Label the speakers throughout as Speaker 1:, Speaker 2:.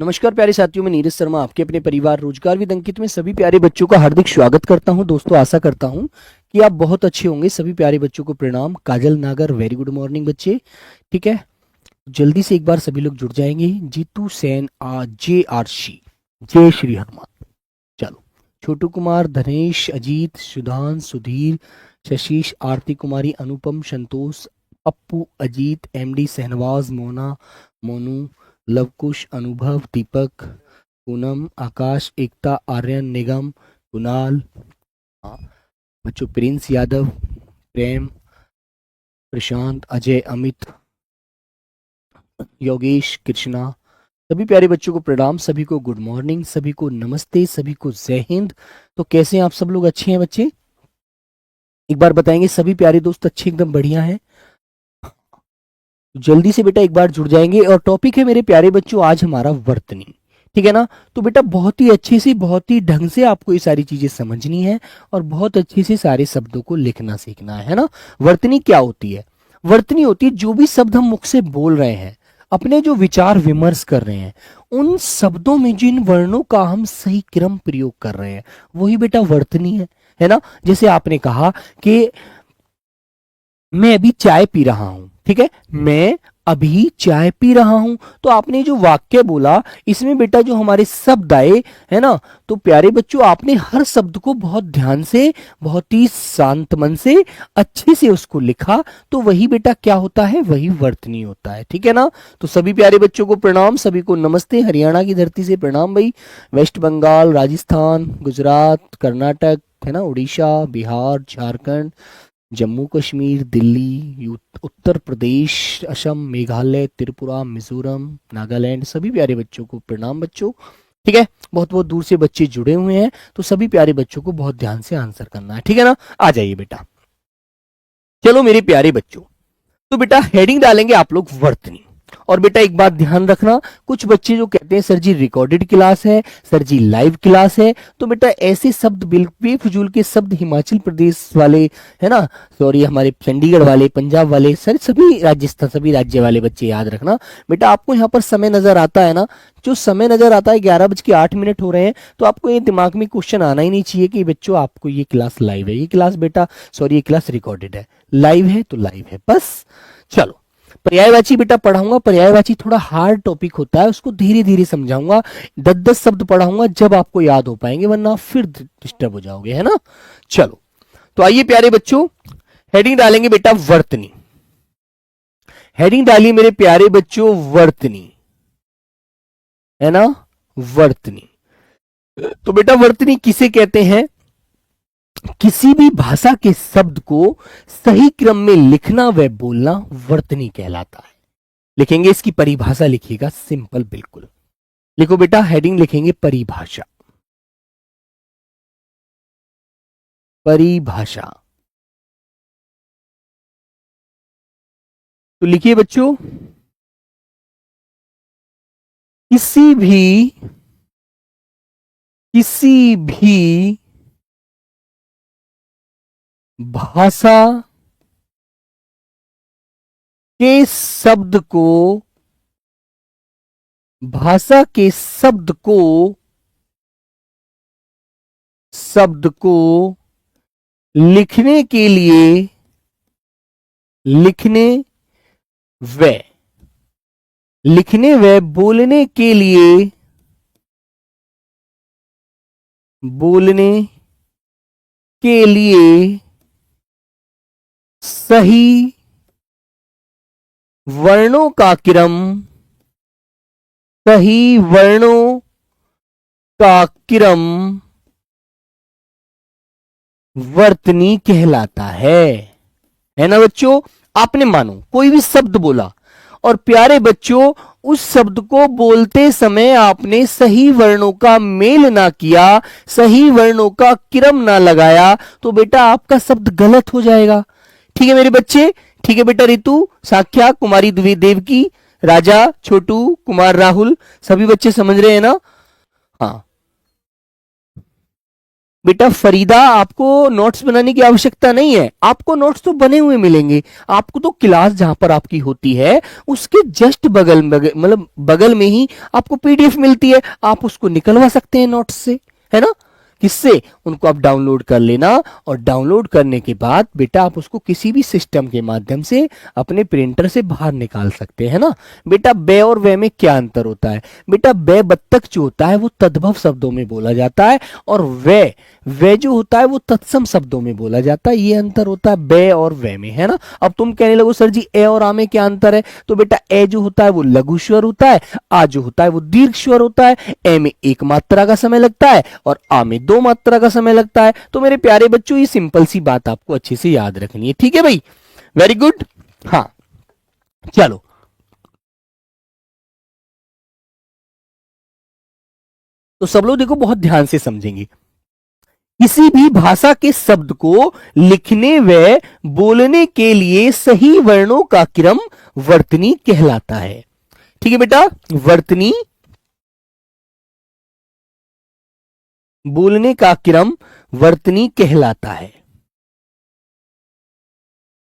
Speaker 1: नमस्कार प्यारे साथियों, मैं नीरज शर्मा आपके अपने परिवार रोजगार विद अंकित में सभी प्यारे बच्चों का हार्दिक स्वागत करता हूं। दोस्तों, आशा करता हूं कि आप बहुत अच्छे होंगे। सभी प्यारे बच्चों को प्रणाम। काजल नागर, वेरी गुड मॉर्निंग बच्चे। ठीक है, जल्दी से एक बार सभी लोग जुड़ जाएंगे। जीतू सेन, जे आरसी, जय श्री हनुमान। चलो, छोटू कुमार, धनेश, अजीत, सुधान, सुधीर, शशीष, आरती कुमारी, अनुपम, संतोष, पप्पू, अजीत, एमडी, शहनवाज, मोना, मोनू, लवकुश, अनुभव, दीपक, पूनम, आकाश, एकता, आर्यन, निगम, कुणाल, हाँ, बच्चों प्रिंस यादव, प्रेम, प्रशांत, अजय, अमित, योगेश, कृष्णा, सभी प्यारे बच्चों को प्रणाम। सभी को गुड मॉर्निंग, सभी को नमस्ते, सभी को जय हिंद। तो कैसे हैं आप सब लोग? अच्छे हैं बच्चे? एक बार बताएंगे सभी प्यारे दोस्त अच्छे, एकदम बढ़िया हैं। जल्दी से बेटा एक बार जुड़ जाएंगे। और टॉपिक है मेरे प्यारे बच्चों आज हमारा वर्तनी। ठीक है ना? तो बेटा बहुत ही अच्छे से, बहुत ही ढंग से आपको ये सारी चीजें समझनी है और बहुत अच्छे से सारे शब्दों को लिखना सीखना है ना। वर्तनी क्या होती है? वर्तनी होती है जो भी शब्द हम मुख से बोल रहे हैं, अपने जो विचार विमर्श कर रहे हैं, उन शब्दों में जिन वर्णों का हम सही क्रम प्रयोग कर रहे हैं, वही बेटा वर्तनी है ना। जैसे आपने कहा कि मैं अभी चाय पी रहा हूं। ठीक है, मैं अभी चाय पी रहा हूं। तो आपने जो वाक्य बोला, इसमें बेटा जो हमारे शब्द आए, है ना, तो प्यारे बच्चों आपने हर शब्द को बहुत ध्यान से, बहुत ही शांत मन से, अच्छे से उसको लिखा। तो वही बेटा क्या होता है? वही वर्तनी होता है। ठीक है ना? तो सभी प्यारे बच्चों को प्रणाम, सभी को नमस्ते। हरियाणा की धरती से प्रणाम भाई। वेस्ट बंगाल, राजस्थान, गुजरात, कर्नाटक, है ना, उड़ीसा, बिहार, झारखंड, जम्मू कश्मीर, दिल्ली, उत्तर प्रदेश, असम, मेघालय, त्रिपुरा, मिजोरम, नागालैंड, सभी प्यारे बच्चों को प्रणाम बच्चों। ठीक है, बहुत बहुत दूर से बच्चे जुड़े हुए हैं, तो सभी प्यारे बच्चों को बहुत ध्यान से आंसर करना है। ठीक है ना? आ जाइए बेटा। चलो मेरे प्यारे बच्चों, तो बेटा हेडिंग डालेंगे आप लोग वर्तनी। और बेटा एक बात ध्यान रखना, कुछ बच्चे जो कहते हैं सर जी रिकॉर्डेड क्लास है, सर जी लाइव क्लास है, तो बेटा ऐसे शब्द बेफजूल के शब्द हिमाचल प्रदेश वाले, है ना, सॉरी हमारे चंडीगढ़ वाले, पंजाब वाले, सर सभी राजस्थान, सभी राज्य वाले बच्चे याद रखना। बेटा आपको यहाँ पर समय नजर आता है ना, जो समय नजर आता है 11:08 हो रहे हैं, तो आपको ये दिमाग में क्वेश्चन आना ही नहीं चाहिए कि बच्चों आपको ये क्लास लाइव है। ये क्लास बेटा, सॉरी, ये क्लास रिकॉर्डेड है। लाइव है तो लाइव है बस। चलो, पर्यायवाची बेटा पढ़ाऊंगा। पर्यायवाची थोड़ा हार्ड टॉपिक होता है, उसको धीरे धीरे समझाऊंगा। 10-10 शब्द पढ़ाऊंगा, जब आपको याद हो पाएंगे, वरना फिर डिस्टर्ब हो जाओगे, है ना। चलो, तो आइए प्यारे बच्चों, हेडिंग डालेंगे बेटा वर्तनी। हेडिंग डालिए मेरे प्यारे बच्चों वर्तनी, है ना, वर्तनी। तो बेटा वर्तनी किसे कहते हैं? किसी भी भाषा के शब्द को सही क्रम में लिखना व बोलना वर्तनी कहलाता है। लिखेंगे, इसकी परिभाषा लिखिएगा, सिंपल बिल्कुल। लिखो बेटा, हेडिंग लिखेंगे परिभाषा। परिभाषा। तो लिखिए बच्चों, किसी भी भाषा के शब्द को, भाषा के शब्द को लिखने के लिए, लिखने व बोलने के लिए, बोलने के लिए सही वर्णों का क्रम, सही वर्णों का क्रम वर्तनी कहलाता है ना बच्चों। आपने मानो कोई भी शब्द बोला और प्यारे बच्चों उस शब्द को बोलते समय आपने सही वर्णों का मेल ना किया, सही वर्णों का क्रम ना लगाया, तो बेटा आपका शब्द गलत हो जाएगा। ठीक है मेरे बच्चे? ठीक है बेटा। रितु, साख्या, कुमारी देवकी, राजा, छोटू, कुमार राहुल, सभी बच्चे समझ रहे हैं ना? हाँ बेटा फरीदा, आपको नोट्स बनाने की आवश्यकता नहीं है, आपको नोट्स तो बने हुए मिलेंगे। आपको तो क्लास जहां पर आपकी होती है उसके जस्ट मतलब बगल में ही आपको पीडीएफ मिलती है, आप उसको निकलवा सकते हैं नोट्स से, है ना। किससे? उनको आप डाउनलोड कर लेना, और डाउनलोड करने के बाद बेटा आप उसको किसी भी सिस्टम के माध्यम से अपने प्रिंटर से बाहर निकाल सकते हैं ना। बेटा बे और वे में क्या अंतर होता है? बेटा बे बत्तख जो होता है वो तद्भव शब्दों में बोला जाता है, और वे जो होता है वो तत्सम शब्दों में बोला जाता है। ये अंतर होता है बे और वे में, है ना। अब तुम कहने लगो सर जी ए और आ में क्या अंतर है? तो बेटा ए जो होता है वो लघु स्वर होता है, आ जो होता है वो दीर्घ स्वर होता है। ए में एक मात्रा का समय लगता है और आ में दो मात्रा का समय लगता है। तो मेरे प्यारे बच्चों ये सिंपल सी बात आपको अच्छे से याद रखनी है, ठीक है भाई, वेरी गुड। हाँ चलो, तो सब लोग देखो बहुत ध्यान से समझेंगे। किसी भी भाषा के शब्द को लिखने व बोलने के लिए सही वर्णों का क्रम वर्तनी कहलाता है। ठीक है बेटा, वर्तनी, बोलने का क्रम वर्तनी कहलाता है।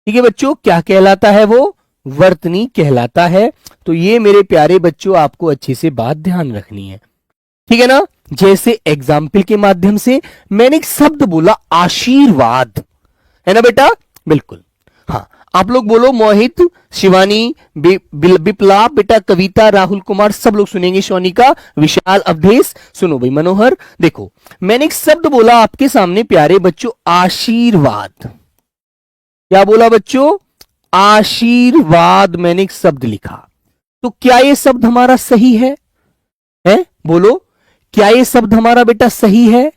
Speaker 1: ठीक है बच्चों, क्या कहलाता है वो? वर्तनी कहलाता है। तो ये मेरे प्यारे बच्चों आपको अच्छे से बात ध्यान रखनी है, ठीक है ना। जैसे एग्जाम्पल के माध्यम से मैंने एक शब्द बोला आशीर्वाद, है ना बेटा, बिल्कुल। हाँ, आप लोग बोलो, मोहित, शिवानी, विप्ला, बेटा कविता, राहुल कुमार, सब लोग सुनेंगे, सोनिका, विशाल, अवधेश, सुनो भाई, मनोहर। देखो मैंने एक शब्द बोला आपके सामने प्यारे बच्चों, आशीर्वाद। क्या बोला बच्चों? आशीर्वाद, मैंने एक शब्द लिखा। तो क्या यह शब्द हमारा सही है? बोलो, क्या यह शब्द हमारा बेटा सही है?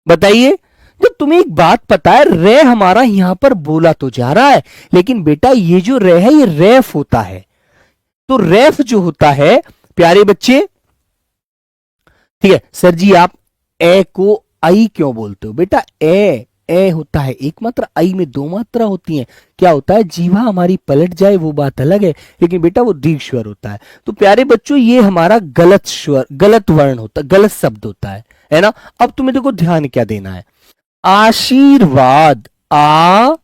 Speaker 1: बताइए। जब तुम्हें एक बात पता है, रे हमारा यहां पर बोला तो जा रहा है, लेकिन बेटा ये जो रे है ये रेफ होता है। तो रेफ जो होता है प्यारे बच्चे, ठीक है सर जी, आप ए को आई क्यों बोलते हो? बेटा ए होता है एक मात्रा, आई में दो मात्रा होती हैं। क्या होता है, जीवा हमारी पलट जाए वो बात अलग है, लेकिन बेटा वो दीर्घ स्वर होता है। तो प्यारे बच्चों ये हमारा गलत स्वर, गलत वर्ण होता है, गलत शब्द होता है ना। अब तुम्हें देखो ध्यान क्या देना है। आशीर्वाद, आ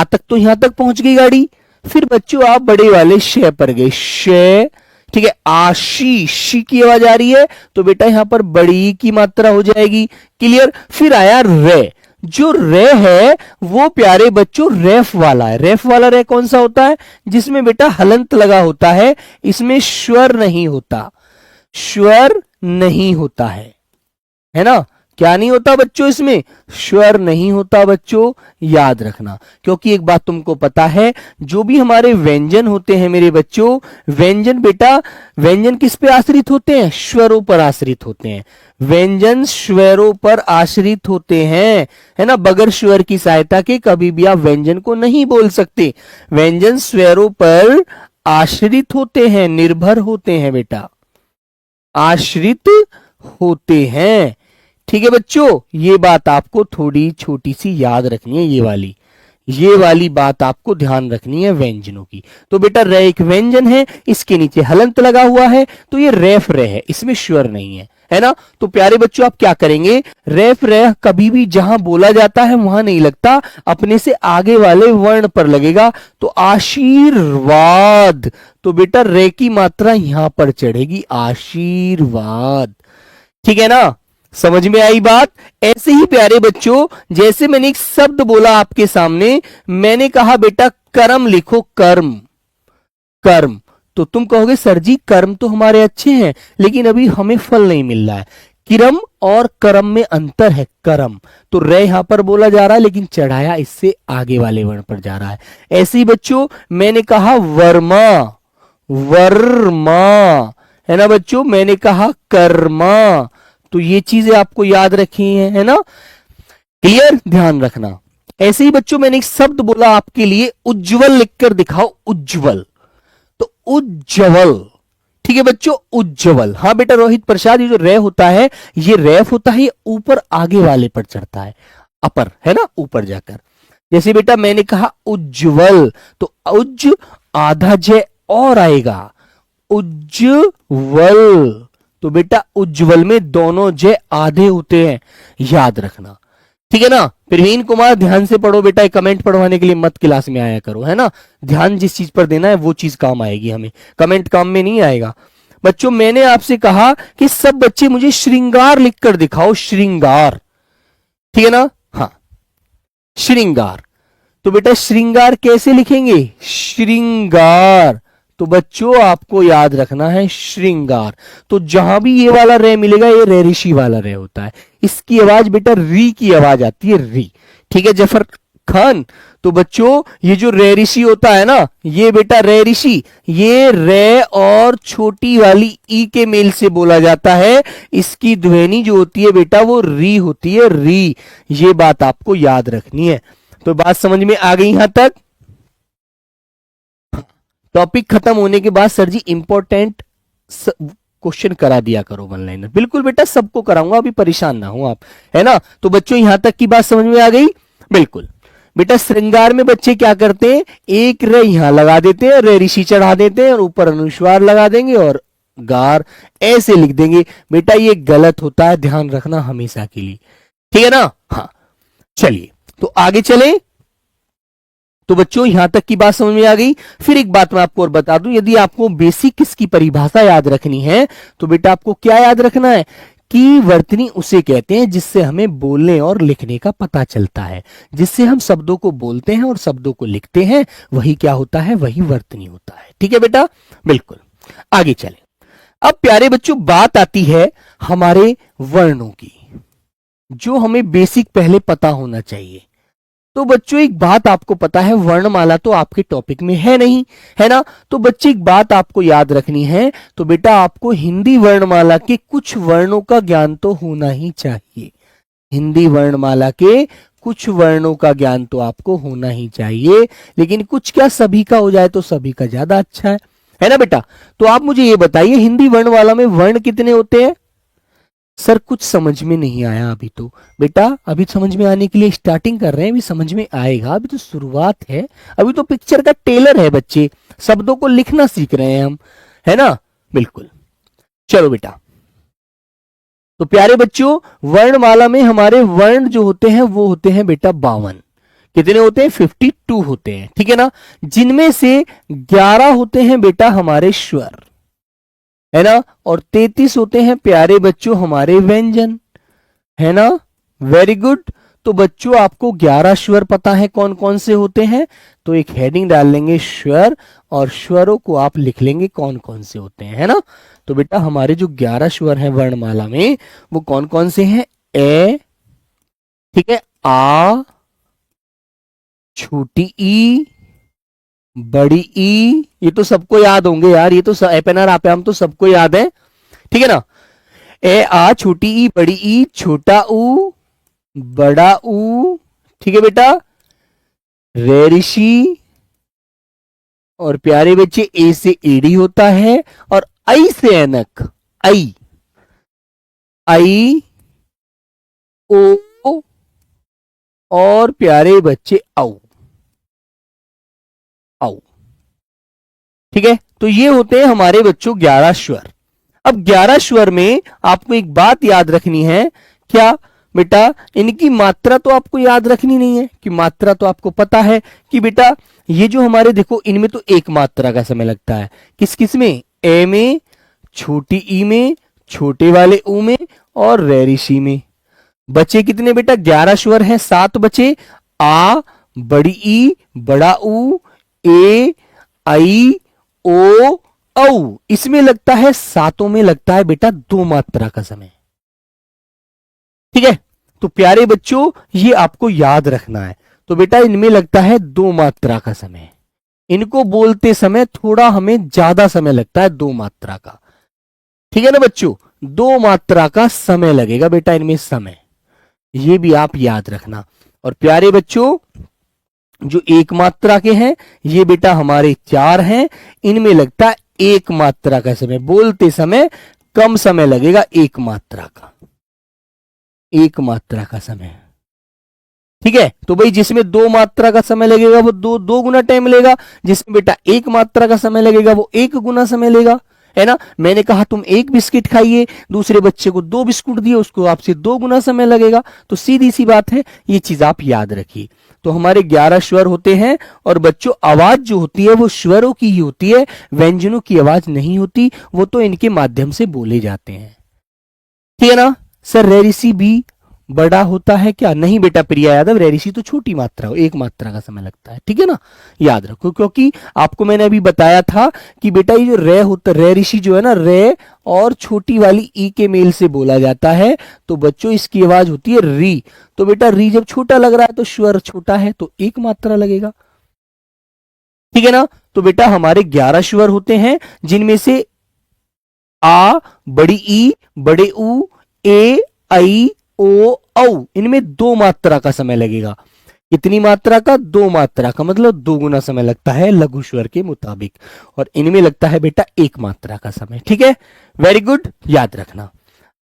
Speaker 1: तक तो यहां तक पहुंच गई गाड़ी। फिर बच्चों आप बड़े वाले शे पर गए, शे, ठीक है। आशी, शी की आवाज आ रही है, तो बेटा यहां पर बड़ी की मात्रा हो जाएगी, क्लियर। फिर आया रे, जो रे है वो प्यारे बच्चों रेफ वाला है। रेफ वाला रे कौन सा होता है? जिसमें बेटा हलंत लगा होता है, इसमें स्वर नहीं होता, स्वर नहीं होता है ना। क्या नहीं होता बच्चों? इसमें स्वर नहीं होता बच्चों, याद रखना। क्योंकि एक बात तुमको पता है, जो भी हमारे व्यंजन होते हैं मेरे बच्चों, व्यंजन बेटा, व्यंजन किस पे आश्रित होते हैं? स्वरों पर आश्रित होते हैं। व्यंजन स्वरों पर आश्रित होते हैं, है ना। बगैर स्वर की सहायता के कभी भी आप व्यंजन को नहीं बोल सकते। व्यंजन स्वरों पर आश्रित होते हैं, निर्भर होते हैं बेटा, आश्रित होते हैं। ठीक है बच्चों, ये बात आपको थोड़ी छोटी सी याद रखनी है, ये वाली बात आपको ध्यान रखनी है व्यंजनों की। तो बेटा रे एक व्यंजन है, इसके नीचे हलंत लगा हुआ है, तो ये रेफ रे है, इसमें स्वर नहीं है ना। तो प्यारे बच्चों आप क्या करेंगे, रेफ रे कभी भी जहां बोला जाता है वहां नहीं लगता, अपने से आगे वाले वर्ण पर लगेगा। तो आशीर्वाद, तो बेटा रे की मात्रा यहां पर चढ़ेगी, आशीर्वाद, ठीक है ना। समझ में आई बात? ऐसे ही प्यारे बच्चों, जैसे मैंने एक शब्द बोला आपके सामने, मैंने कहा बेटा कर्म लिखो, कर्म, कर्म। तो तुम कहोगे सर जी कर्म तो हमारे अच्छे हैं, लेकिन अभी हमें फल नहीं मिल रहा है। किरम और कर्म में अंतर है, कर्म। तो रे यहां पर बोला जा रहा है, लेकिन चढ़ाया इससे आगे वाले वर्ण पर जा रहा है। ऐसे ही बच्चों मैंने कहा वर्मा, वर्मा, है ना बच्चों। मैंने कहा कर्मा, तो ये चीजें आपको याद रखी है ना, क्लियर, ध्यान रखना। ऐसे ही बच्चों मैंने एक शब्द बोला आपके लिए, उज्जवल लिखकर दिखाओ, उज्जवल। तो उज्जवल, ठीक है बच्चों, उज्जवल। हाँ बेटा रोहित प्रसाद, ये जो रे होता है ये रेफ होता है, ये ऊपर आगे वाले पर चढ़ता है, अपर, है ना, ऊपर जाकर। जैसे बेटा मैंने कहा उज्जवल, तो उज्ज आधा जय और आएगा, उज्जवल। तो बेटा उज्जवल में दोनों जय आधे होते हैं, याद रखना। ठीक है ना। प्रवीण कुमार ध्यान से पढ़ो बेटा, कमेंट पढ़वाने के लिए मत क्लास में आया करो, है ना। ध्यान जिस चीज पर देना है वो चीज काम आएगी, हमें कमेंट काम में नहीं आएगा। बच्चों मैंने आपसे कहा कि सब बच्चे मुझे श्रृंगार लिखकर दिखाओ, श्रृंगार। ठीक है ना। हाँ श्रृंगार। तो बेटा श्रृंगार कैसे लिखेंगे, श्रृंगार। तो बच्चों आपको याद रखना है श्रृंगार। तो जहां भी ये वाला रे मिलेगा ये रे ऋषि वाला रे होता है, इसकी आवाज बेटा री की आवाज आती है, री। ठीक है जफर खान। तो बच्चों ये जो रे ऋषि होता है ना, ये बेटा रे ऋषि, ये रे और छोटी वाली ई के मेल से बोला जाता है। इसकी ध्वनि जो होती है बेटा वो री होती है, री। ये बात आपको याद रखनी है। तो बात समझ में आ गई यहां तक। टॉपिक खत्म होने के बाद सर जी इंपॉर्टेंट क्वेश्चन करा दिया करो वन लाइनर। बिल्कुल बेटा सबको कराऊंगा, अभी परेशान ना हो आप, है ना। तो बच्चों यहां तक की बात समझ में आ गई। बिल्कुल बेटा श्रृंगार में बच्चे क्या करते हैं, एक रे यहां लगा देते हैं, रे ऋषि चढ़ा देते हैं और ऊपर अनुस्वार लगा देंगे और गार ऐसे लिख देंगे। बेटा ये गलत होता है, ध्यान रखना हमेशा के लिए। ठीक है ना। हाँ चलिए तो आगे चले। तो बच्चों यहां तक की बात समझ में आ गई। फिर एक बात मैं आपको और बता दूं, यदि आपको बेसिक इसकी परिभाषा याद रखनी है तो बेटा आपको क्या याद रखना है कि वर्तनी उसे कहते हैं जिससे हमें बोलने और लिखने का पता चलता है। जिससे हम शब्दों को बोलते हैं और शब्दों को लिखते हैं, वही क्या होता है, वही वर्तनी होता है। ठीक है बेटा। बिल्कुल आगे चले। अब प्यारे बच्चों बात आती है हमारे वर्णों की, जो हमें बेसिक पहले पता होना चाहिए। तो बच्चों एक बात आपको पता है, वर्णमाला तो आपके टॉपिक में है नहीं, है ना। तो बच्चे एक बात आपको याद रखनी है, तो बेटा आपको हिंदी वर्णमाला के कुछ वर्णों का ज्ञान तो होना ही चाहिए। हिंदी वर्णमाला के कुछ वर्णों का ज्ञान तो आपको होना ही चाहिए, लेकिन कुछ क्या सभी का हो जाए तो सभी का ज्यादा अच्छा है ना बेटा। तो आप मुझे ये बताइए हिंदी वर्णमाला में वर्ण कितने होते हैं। सर कुछ समझ में नहीं आया अभी तो। बेटा अभी समझ में आने के लिए स्टार्टिंग कर रहे हैं, अभी समझ में आएगा, अभी तो शुरुआत है, अभी तो पिक्चर का टेलर है बच्चे, शब्दों को लिखना सीख रहे हैं हम, है ना। बिल्कुल चलो बेटा। तो प्यारे बच्चों वर्णमाला में हमारे वर्ण जो होते हैं वो होते हैं बेटा 52। कितने होते हैं, 52 होते हैं। ठीक है ना। जिनमें से 11 होते हैं बेटा हमारे स्वर, है ना, और 33 होते हैं प्यारे बच्चों हमारे व्यंजन, है ना। Very good. तो बच्चों आपको 11 स्वर पता है कौन कौन से होते हैं, तो एक हेडिंग डाल लेंगे स्वर, और स्वरों को आप लिख लेंगे कौन कौन से होते हैं, है ना। तो बेटा हमारे जो 11 स्वर हैं वर्णमाला में वो कौन कौन से हैं, ए, ठीक है, आ, छोटी ई, बड़ी ई, ये तो सबको याद होंगे यार, ये तो एपेनर आप हम तो सबको याद है। ठीक है ना। ए आ, छोटी ई, बड़ी ई, छोटा ऊ, बड़ा ऊ, ठीक है बेटा, रे ऋषि, और प्यारे बच्चे ए से एडी होता है, और आई से ऐनक, आई, आई, ओ, और प्यारे बच्चे औ, औ। ठीक है। तो ये होते हैं हमारे बच्चों 11 स्वर। अब 11 स्वर में आपको एक बात याद रखनी है, क्या बेटा, इनकी मात्रा तो आपको याद रखनी नहीं है, कि मात्रा तो आपको पता है कि बेटा ये जो हमारे देखो इनमें तो एक मात्रा का समय लगता है, किस किस में, ए में, छोटी ई में, छोटे वाले ऊ में, और रे ऋषि में। बचे कितने बेटा, 11 स्वर हैं, 7 बचे, आ, बड़ी ई, बड़ा ऊ, ए, आई, ओ, औ। इसमें लगता है, सातों में लगता है बेटा 2 मात्रा का समय। ठीक है। तो प्यारे बच्चों ये आपको याद रखना है। तो बेटा इनमें लगता है 2 मात्रा का समय, इनको बोलते समय थोड़ा हमें ज्यादा समय लगता है 2 मात्रा का। ठीक है ना बच्चों, 2 मात्रा का समय लगेगा बेटा इनमें समय, ये भी आप याद रखना। और प्यारे बच्चों जो 1 मात्रा के हैं ये बेटा हमारे 4 हैं, इनमें लगता है 1 मात्रा का समय, बोलते समय कम समय लगेगा 1 मात्रा का, 1 मात्रा का समय। ठीक है। तो भाई जिसमें 2 मात्रा का समय लगेगा वो 2 गुना टाइम लेगा, जिसमें बेटा 1 मात्रा का समय लगेगा वो 1 गुना समय लेगा, है ना। मैंने कहा तुम एक बिस्किट खाइए, दूसरे बच्चे को 2 बिस्कुट दिए, उसको आपसे 2 गुना समय लगेगा। तो सीधी सी बात है, ये चीज आप याद रखिए। तो हमारे 11 स्वर होते हैं और बच्चों आवाज जो होती है वो स्वरों की ही होती है, व्यंजनों की आवाज नहीं होती, वो तो इनके माध्यम से बोले जाते हैं। ठीक है ना। सर रेरिसी भी बड़ा होता है क्या? नहीं बेटा प्रिया यादव, रेरिसी तो छोटी मात्रा हो, 1 मात्रा का समय लगता है। ठीक है ना, याद रखो, क्योंकि आपको मैंने अभी बताया था कि बेटा ये जो रे होता है, रेरिसी जो है ना, रे और छोटी वाली ई के मेल से बोला जाता है, तो बच्चों इसकी आवाज होती है री। तो बेटा री जब छोटा लग रहा है तो स्वर छोटा है, तो 1 मात्रा लगेगा। ठीक है ना। तो बेटा हमारे 11 स्वर होते हैं, जिनमें से आ, बड़ी ई, बड़े ऊ, ए, आई, ओ, औ, इनमें 2 मात्रा का समय लगेगा। कितनी मात्रा का? 2 मात्रा का, मतलब 2 गुना समय लगता है लघु स्वर के मुताबिक, और इनमें लगता है बेटा 1 मात्रा का समय। ठीक है, वेरी गुड, याद रखना।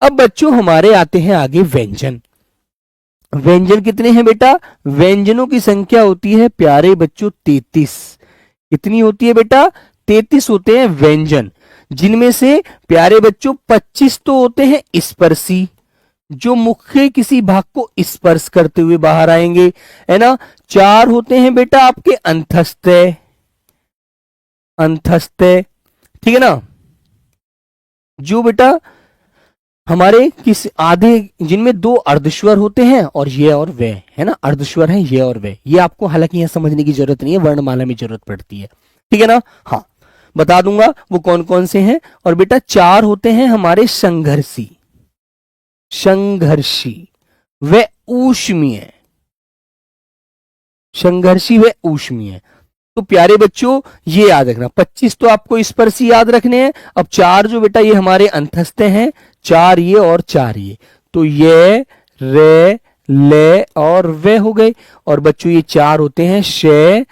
Speaker 1: अब बच्चों हमारे आते हैं आगे व्यंजन। व्यंजन कितने हैं बेटा? व्यंजनों की संख्या होती है प्यारे बच्चों 33। कितनी होती है बेटा? 33 होते हैं व्यंजन, जिनमें से प्यारे बच्चों 25 तो होते हैं स्पर्शी, जो मुख के किसी भाग को स्पर्श करते हुए बाहर आएंगे, है ना। 4 होते हैं बेटा आपके अंतस्थ, अंतस्थ, ठीक है ना, जो बेटा हमारे किस आधे, जिनमें 2 अर्धस्वर होते हैं और ये और वे, है ना, अर्धस्वर है ये और वे। ये आपको हालांकि यहां समझने की जरूरत नहीं है, वर्णमाला में जरूरत पड़ती है। ठीक है ना। हाँ, बता दूंगा वो कौन कौन से हैं। और बेटा 4 होते हैं हमारे संघर्षी, संघर्षी व ऊष्मीय, संघर्षी व ऊष्मीय। तो प्यारे बच्चों ये याद रखना, 25 तो आपको स्पर्शी याद रखने हैं। अब 4 जो बेटा ये हमारे अंतस्थ हैं, 4 ये और 4 ये, तो ये, रे, ले और वे हो गए। और बच्चों ये 4 होते हैं शे,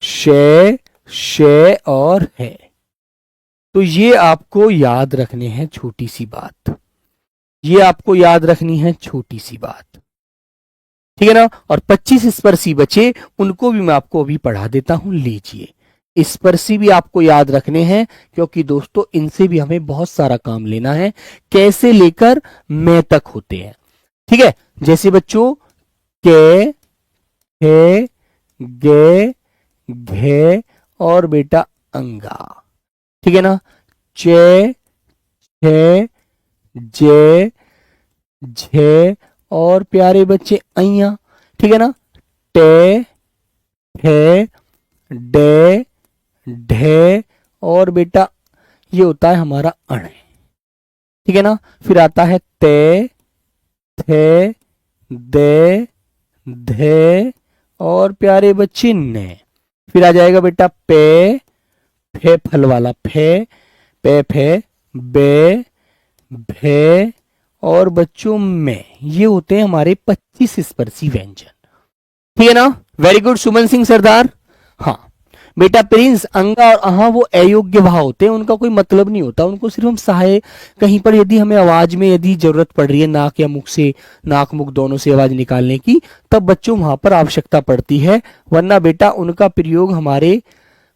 Speaker 1: शे, शे और है। तो ये आपको याद रखने हैं, छोटी सी बात, ये आपको याद रखनी है छोटी सी बात। ठीक है ना। और 25 स्पर्शी बचे, उनको भी मैं आपको अभी पढ़ा देता हूं, लीजिए। स्पर्शी भी आपको याद रखने हैं, क्योंकि दोस्तों इनसे भी हमें बहुत सारा काम लेना है, कैसे लेकर मैं तक होते हैं। ठीक है, जैसे बच्चों के, हे, गे, घे और बेटा अंगा। ठीक है ना। चे, छे, जे, झे और प्यारे बच्चे अइया। ठीक है ना। टे, ठे, डे, ढे और बेटा ये होता है हमारा अण। ठीक है ना। फिर आता है ते, थे, दे, धे और प्यारे बच्चे ने। फिर आ जाएगा बेटा पे, फे फल वाला फे, पे फे, बे, भे और बच्चों में। ये होते हैं हमारे 25 स्पर्शी व्यंजन। ठीक है ना। वेरी गुड सुमन सिंह सरदार। हाँ बेटा प्रिंस, अंगा और अहा वो अयोग्य भाव होते हैं, उनका कोई मतलब नहीं होता, उनको सिर्फ हम सहाय, कहीं पर यदि हमें आवाज में यदि जरूरत पड़ रही है, नाक या मुख से, नाक मुख दोनों से आवाज निकालने की, तब बच्चों वहां पर आवश्यकता पड़ती है, वरना बेटा उनका प्रयोग हमारे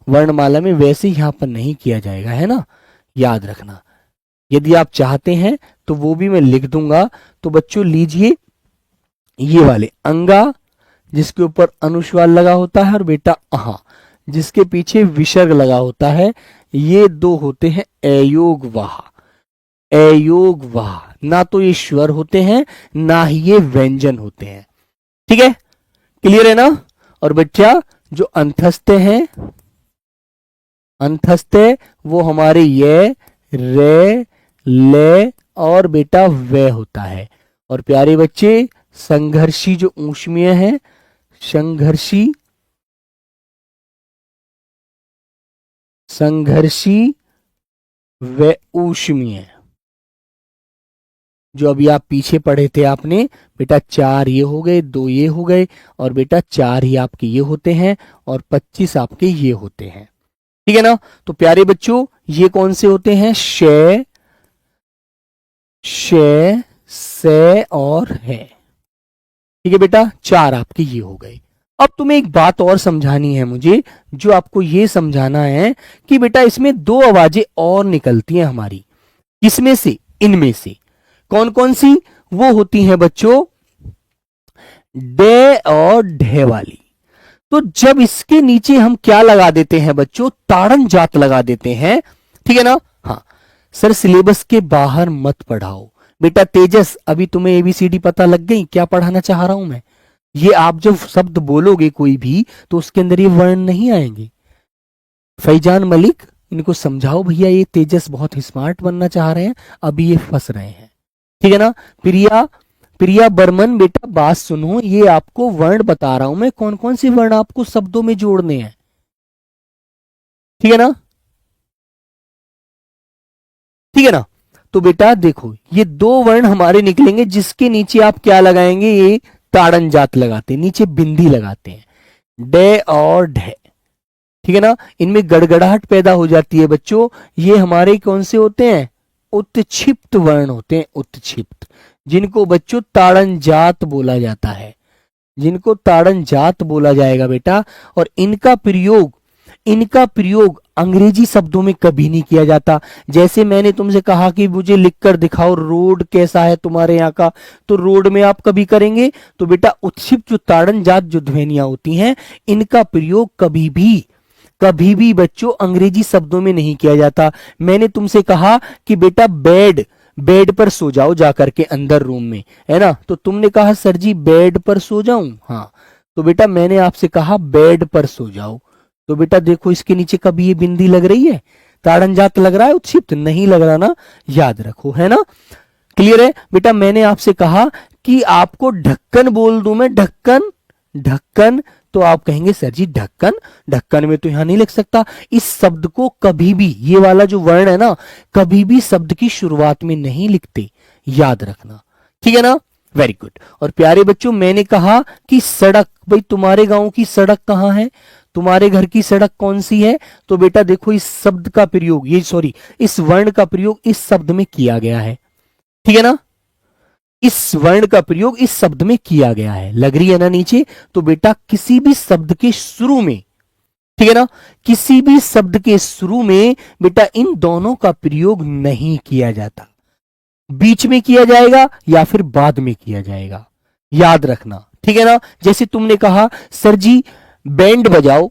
Speaker 1: वर्णमाला में वैसे यहां पर नहीं किया जाएगा, है ना, याद रखना। यदि आप चाहते हैं तो वो भी मैं लिख दूंगा। तो बच्चों लीजिए, ये वाले अंगा जिसके ऊपर अनुस्वार लगा होता है, और बेटा अहा जिसके पीछे विसर्ग लगा होता है, ये 2 होते हैं अयोग वाह, अयोग वाह। ना तो ये स्वर होते हैं, ना ही ये व्यंजन होते हैं। ठीक है, क्लियर है ना। और बच्चा जो अंतस्थ हैं, अंतस्थ वो हमारे ये, रे, ले और बेटा वे होता है। और प्यारे बच्चे संघर्षी जो ऊष्मीय है, संघर्षी, संघर्षी व ऊष्मीय, जो अभी आप पीछे पढ़े थे आपने बेटा, 4 ये हो गए, 2 ये हो गए और बेटा 4 ही आपके ये होते हैं और 25 आपके ये होते हैं। ठीक है ना। तो प्यारे बच्चों ये कौन से होते हैं? शे, शे, से और है। ठीक है बेटा, 4 आपके ये हो गए। अब तुम्हें एक बात और समझानी है मुझे, जो आपको ये समझाना है कि बेटा इसमें दो आवाजें और निकलती हैं हमारी। किसमें से? इनमें से। कौन कौन सी? वो होती हैं बच्चों डे और ढे वाली। तो जब इसके नीचे हम क्या लगा देते हैं बच्चों? ताड़न जात लगा देते हैं, ठीक है ना? हाँ सर, सिलेबस के बाहर मत पढ़ाओ बेटा। तेजस, अभी तुम्हें एबीसीडी पता लग गई क्या पढ़ाना चाह रहा हूं मैं? ये आप जब शब्द बोलोगे कोई भी तो उसके अंदर ये वर्ण नहीं आएंगे। फैजान मलिक, इनको समझाओ भैया, ये तेजस बहुत स्मार्ट बनना चाह रहे हैं, अभी ये फंस रहे हैं, ठीक है ना? प्रिया, प्रिया बर्मन, बेटा बात सुनो, ये आपको वर्ण बता रहा हूं मैं, कौन कौन से वर्ण आपको शब्दों में जोड़ने हैं, ठीक है ना? ठीक है ना? तो बेटा देखो, ये दो वर्ण हमारे निकलेंगे जिसके नीचे आप क्या लगाएंगे? ये ताड़न जात लगाते हैं, नीचे बिंदी लगाते हैं, डे और ढे, ठीक है ना? इनमें गड़गड़ाहट पैदा हो जाती है बच्चों। ये हमारे कौन से होते हैं? उत्क्षिप्त वर्ण होते हैं, उत्क्षिप्त, जिनको बच्चों ताड़न जात बोला जाता है, जिनको ताड़न जात बोला जाएगा बेटा। और इनका प्रयोग अंग्रेजी शब्दों में कभी नहीं किया जाता। जैसे मैंने तुमसे कहा कि मुझे लिखकर दिखाओ रोड कैसा है तुम्हारे यहाँ का, तो रोड में आप कभी करेंगे तो बेटा उत्क्षिप्त जो ताड़न जात जो ध्वनियां होती हैं, इनका प्रयोग कभी भी बच्चों अंग्रेजी शब्दों में नहीं किया जाता। मैंने तुमसे कहा कि बेटा बेड, बेड पर सो जाओ जाकर के अंदर रूम में, है ना? तो तुमने कहा सर जी बेड पर सो जाऊं, हाँ, तो बेटा मैंने आपसे कहा बेड पर सो जाओ, तो बेटा देखो इसके नीचे कभी ये बिंदी लग रही है? ताड़न जात लग रहा है? उत्क्षिप्त नहीं लग रहा ना? याद रखो, है ना? क्लियर है बेटा? मैंने आपसे कहा कि आपको ढक्कन बोल दूं मैं, ढक्कन, ढक्कन, तो आप कहेंगे सर जी ढक्कन, ढक्कन में तो यहां नहीं लिख सकता। इस शब्द को कभी भी, ये वाला जो वर्ण है ना, कभी भी शब्द की शुरुआत में नहीं लिखते, याद रखना, ठीक है ना? Very good. और प्यारे बच्चों, मैंने कहा कि सड़क, भाई तुम्हारे गांव की सड़क कहां है? तुम्हारे घर की सड़क कौन सी है? तो बेटा देखो इस शब्द का प्रयोग, ये सॉरी, इस वर्ण का प्रयोग इस शब्द में किया गया है, ठीक है ना? इस वर्ण का प्रयोग इस शब्द में किया गया है, लग रही है ना नीचे? तो बेटा किसी भी शब्द के शुरू में, ठीक है ना, किसी भी शब्द के शुरू में बेटा इन दोनों का प्रयोग नहीं किया जाता, बीच में किया जाएगा या फिर बाद में किया जाएगा, याद रखना, ठीक है ना? जैसे तुमने कहा सर जी बैंड बजाओ,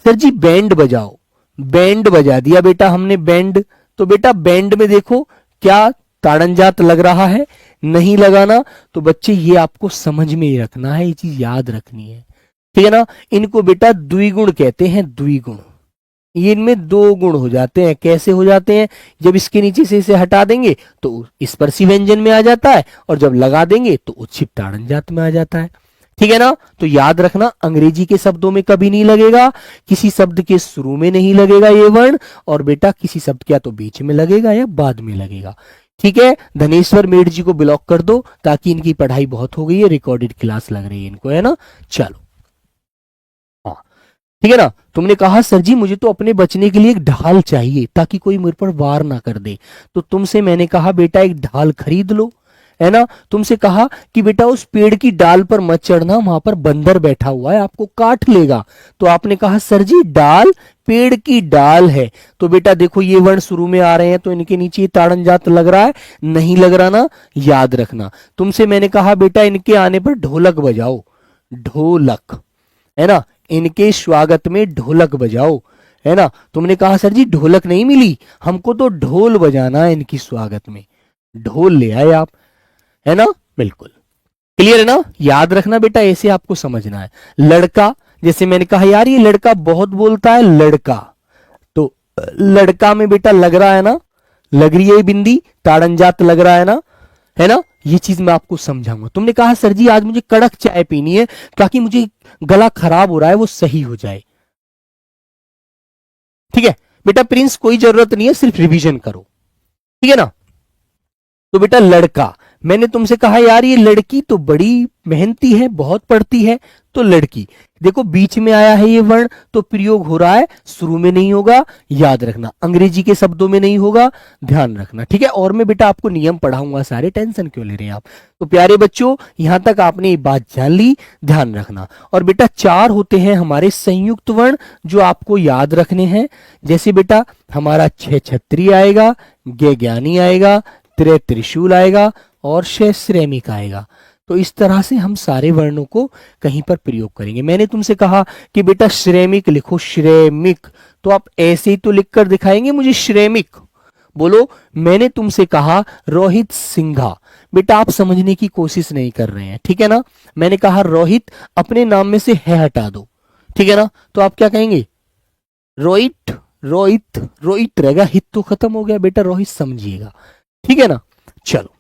Speaker 1: सर जी बैंड बजाओ, बैंड बजा दिया बेटा हमने बैंड, तो बेटा बैंड में देखो क्या ताड़न जात लग रहा है? नहीं लगाना। तो बच्चे ये आपको समझ में ही रखना है, ये चीज याद रखनी है, ठीक है ना? इनको बेटा द्विगुण कहते हैं, द्विगुण। ये इनमें दो गुण हो जाते हैं। कैसे हो जाते हैं? जब इसके नीचे से इसे हटा देंगे तो स्पर्शी व्यंजन में आ जाता है, और जब लगा देंगे तो उत्क्षिप्त ताड़न जात में आ जाता है, ठीक है ना? तो याद रखना, अंग्रेजी के शब्दों में कभी नहीं लगेगा, किसी शब्द के शुरू में नहीं लगेगा ये वर्ण, और बेटा किसी शब्द के या तो बीच में लगेगा या बाद में लगेगा, ठीक है? धनेश्वर मेढ़ जी को ब्लॉक कर दो, ताकि इनकी पढ़ाई बहुत हो गई है, रिकॉर्डेड क्लास लग रही है इनको, है ना? चलो, हाँ, ठीक है ना? तुमने कहा सर जी मुझे तो अपने बचने के लिए एक ढाल चाहिए ताकि कोई मेरे पर वार ना कर दे, तो तुमसे मैंने कहा बेटा एक ढाल खरीद लो, है ना? तुमसे कहा कि बेटा उस पेड़ की डाल पर मत चढ़ना, वहां पर बंदर बैठा हुआ है आपको काट लेगा, तो आपने कहा सर जी डाल, पेड़ की डाल है, तो बेटा देखो ये वर्ण शुरू में आ रहे हैं, तो इनके नीचे ताड़न जात लग रहा है? नहीं लग रहा ना? याद रखना। तुमसे मैंने कहा बेटा इनके आने पर ढोलक बजाओ, ढोलक, है ना? इनके स्वागत में ढोलक बजाओ, है ना? तुमने कहा सर जी ढोलक नहीं मिली, हमको तो ढोल बजाना है इनकी स्वागत में, ढोल ले आए आप, है ना? बिल्कुल क्लियर है ना? याद रखना बेटा, ऐसे आपको समझना है। लड़का, जैसे मैंने कहा यार ये लड़का बहुत बोलता है, लड़का, तो लड़का में बेटा लग रहा है ना, लग रही है बिंदी, ताड़न जात लग रहा है ना? ये चीज मैं आपको समझाऊंगा। तुमने कहा सर जी आज मुझे कड़क चाय पीनी है ताकि मुझे गला खराब हो रहा है वो सही हो जाए, ठीक है बेटा प्रिंस? कोई जरूरत नहीं है, सिर्फ रिवीजन करो, ठीक है ना? तो बेटा लड़का, मैंने तुमसे कहा यार ये लड़की तो बड़ी मेहनती है, बहुत पढ़ती है, तो लड़की, देखो बीच में आया है ये वर्ण, तो प्रयोग हो रहा है, शुरू में नहीं होगा, याद रखना। अंग्रेजी के शब्दों में नहीं होगा, ध्यान रखना, ठीक है। और मैं बेटा आपको नियम पढ़ाऊंगा सारे, टेंशन क्यों ले रहे हैं आप। तो प्यारे बच्चों यहां तक आपने ये बात जान ली, ध्यान रखना। और बेटा 4 होते हैं हमारे संयुक्त वर्ण जो आपको याद रखने हैं। जैसे बेटा हमारा छ छत्री आएगा, गे ज्ञानी आएगा, त्रे त्रिशूल आएगा और शे श्रेमिक आएगा। तो इस तरह से हम सारे वर्णों को कहीं पर प्रयोग करेंगे। मैंने तुमसे कहा कि बेटा श्रेमिक लिखो, श्रेमिक, तो आप ऐसे ही तो लिखकर दिखाएंगे मुझे श्रेमिक। बोलो मैंने तुमसे कहा रोहित सिंघा, बेटा आप समझने की कोशिश नहीं कर रहे हैं, ठीक है ना। मैंने कहा रोहित, अपने नाम में से है हटा दो, ठीक है ना। तो आप क्या कहेंगे, रोहित, रोहित, रोहित रहेगा, हित तो खत्म हो गया बेटा, रोहित समझिएगा, ठीक है ना। चलो,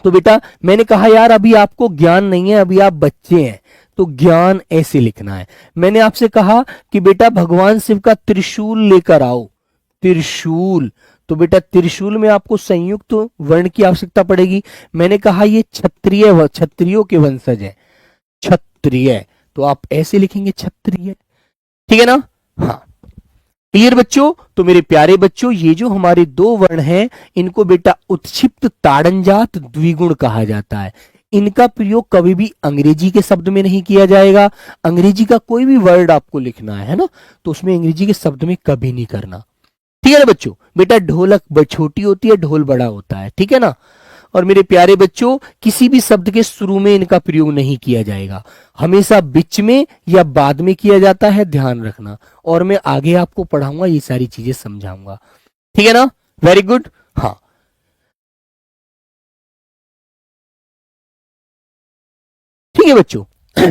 Speaker 1: तो बेटा मैंने कहा यार अभी आपको ज्ञान नहीं है, अभी आप बच्चे हैं, तो ज्ञान ऐसे लिखना है। मैंने आपसे कहा कि बेटा भगवान शिव का त्रिशूल लेकर आओ, त्रिशूल, तो बेटा त्रिशूल में आपको संयुक्त वर्ण की आवश्यकता पड़ेगी। मैंने कहा ये क्षत्रिय, क्षत्रियों के वंशज है, क्षत्रिय, तो आप ऐसे लिखेंगे क्षत्रिय, ठीक है ना। हाँ क्लियर बच्चों। तो मेरे प्यारे बच्चों ये जो हमारे 2 वर्ण हैं इनको बेटा उत्क्षिप्त ताड़नजात द्विगुण कहा जाता है। इनका प्रयोग कभी भी अंग्रेजी के शब्द में नहीं किया जाएगा। अंग्रेजी का कोई भी वर्ड आपको लिखना है ना, तो उसमें अंग्रेजी के शब्द में कभी नहीं करना, ठीक है ना बच्चों। बेटा ढोलक छोटी होती है, ढोल बड़ा होता है, ठीक है ना। और मेरे प्यारे बच्चों किसी भी शब्द के शुरू में इनका प्रयोग नहीं किया जाएगा, हमेशा बीच में या बाद में किया जाता है, ध्यान रखना। और मैं आगे आपको पढ़ाऊंगा, ये सारी चीजें समझाऊंगा, ठीक है ना। Very good. हाँ ठीक है बच्चों,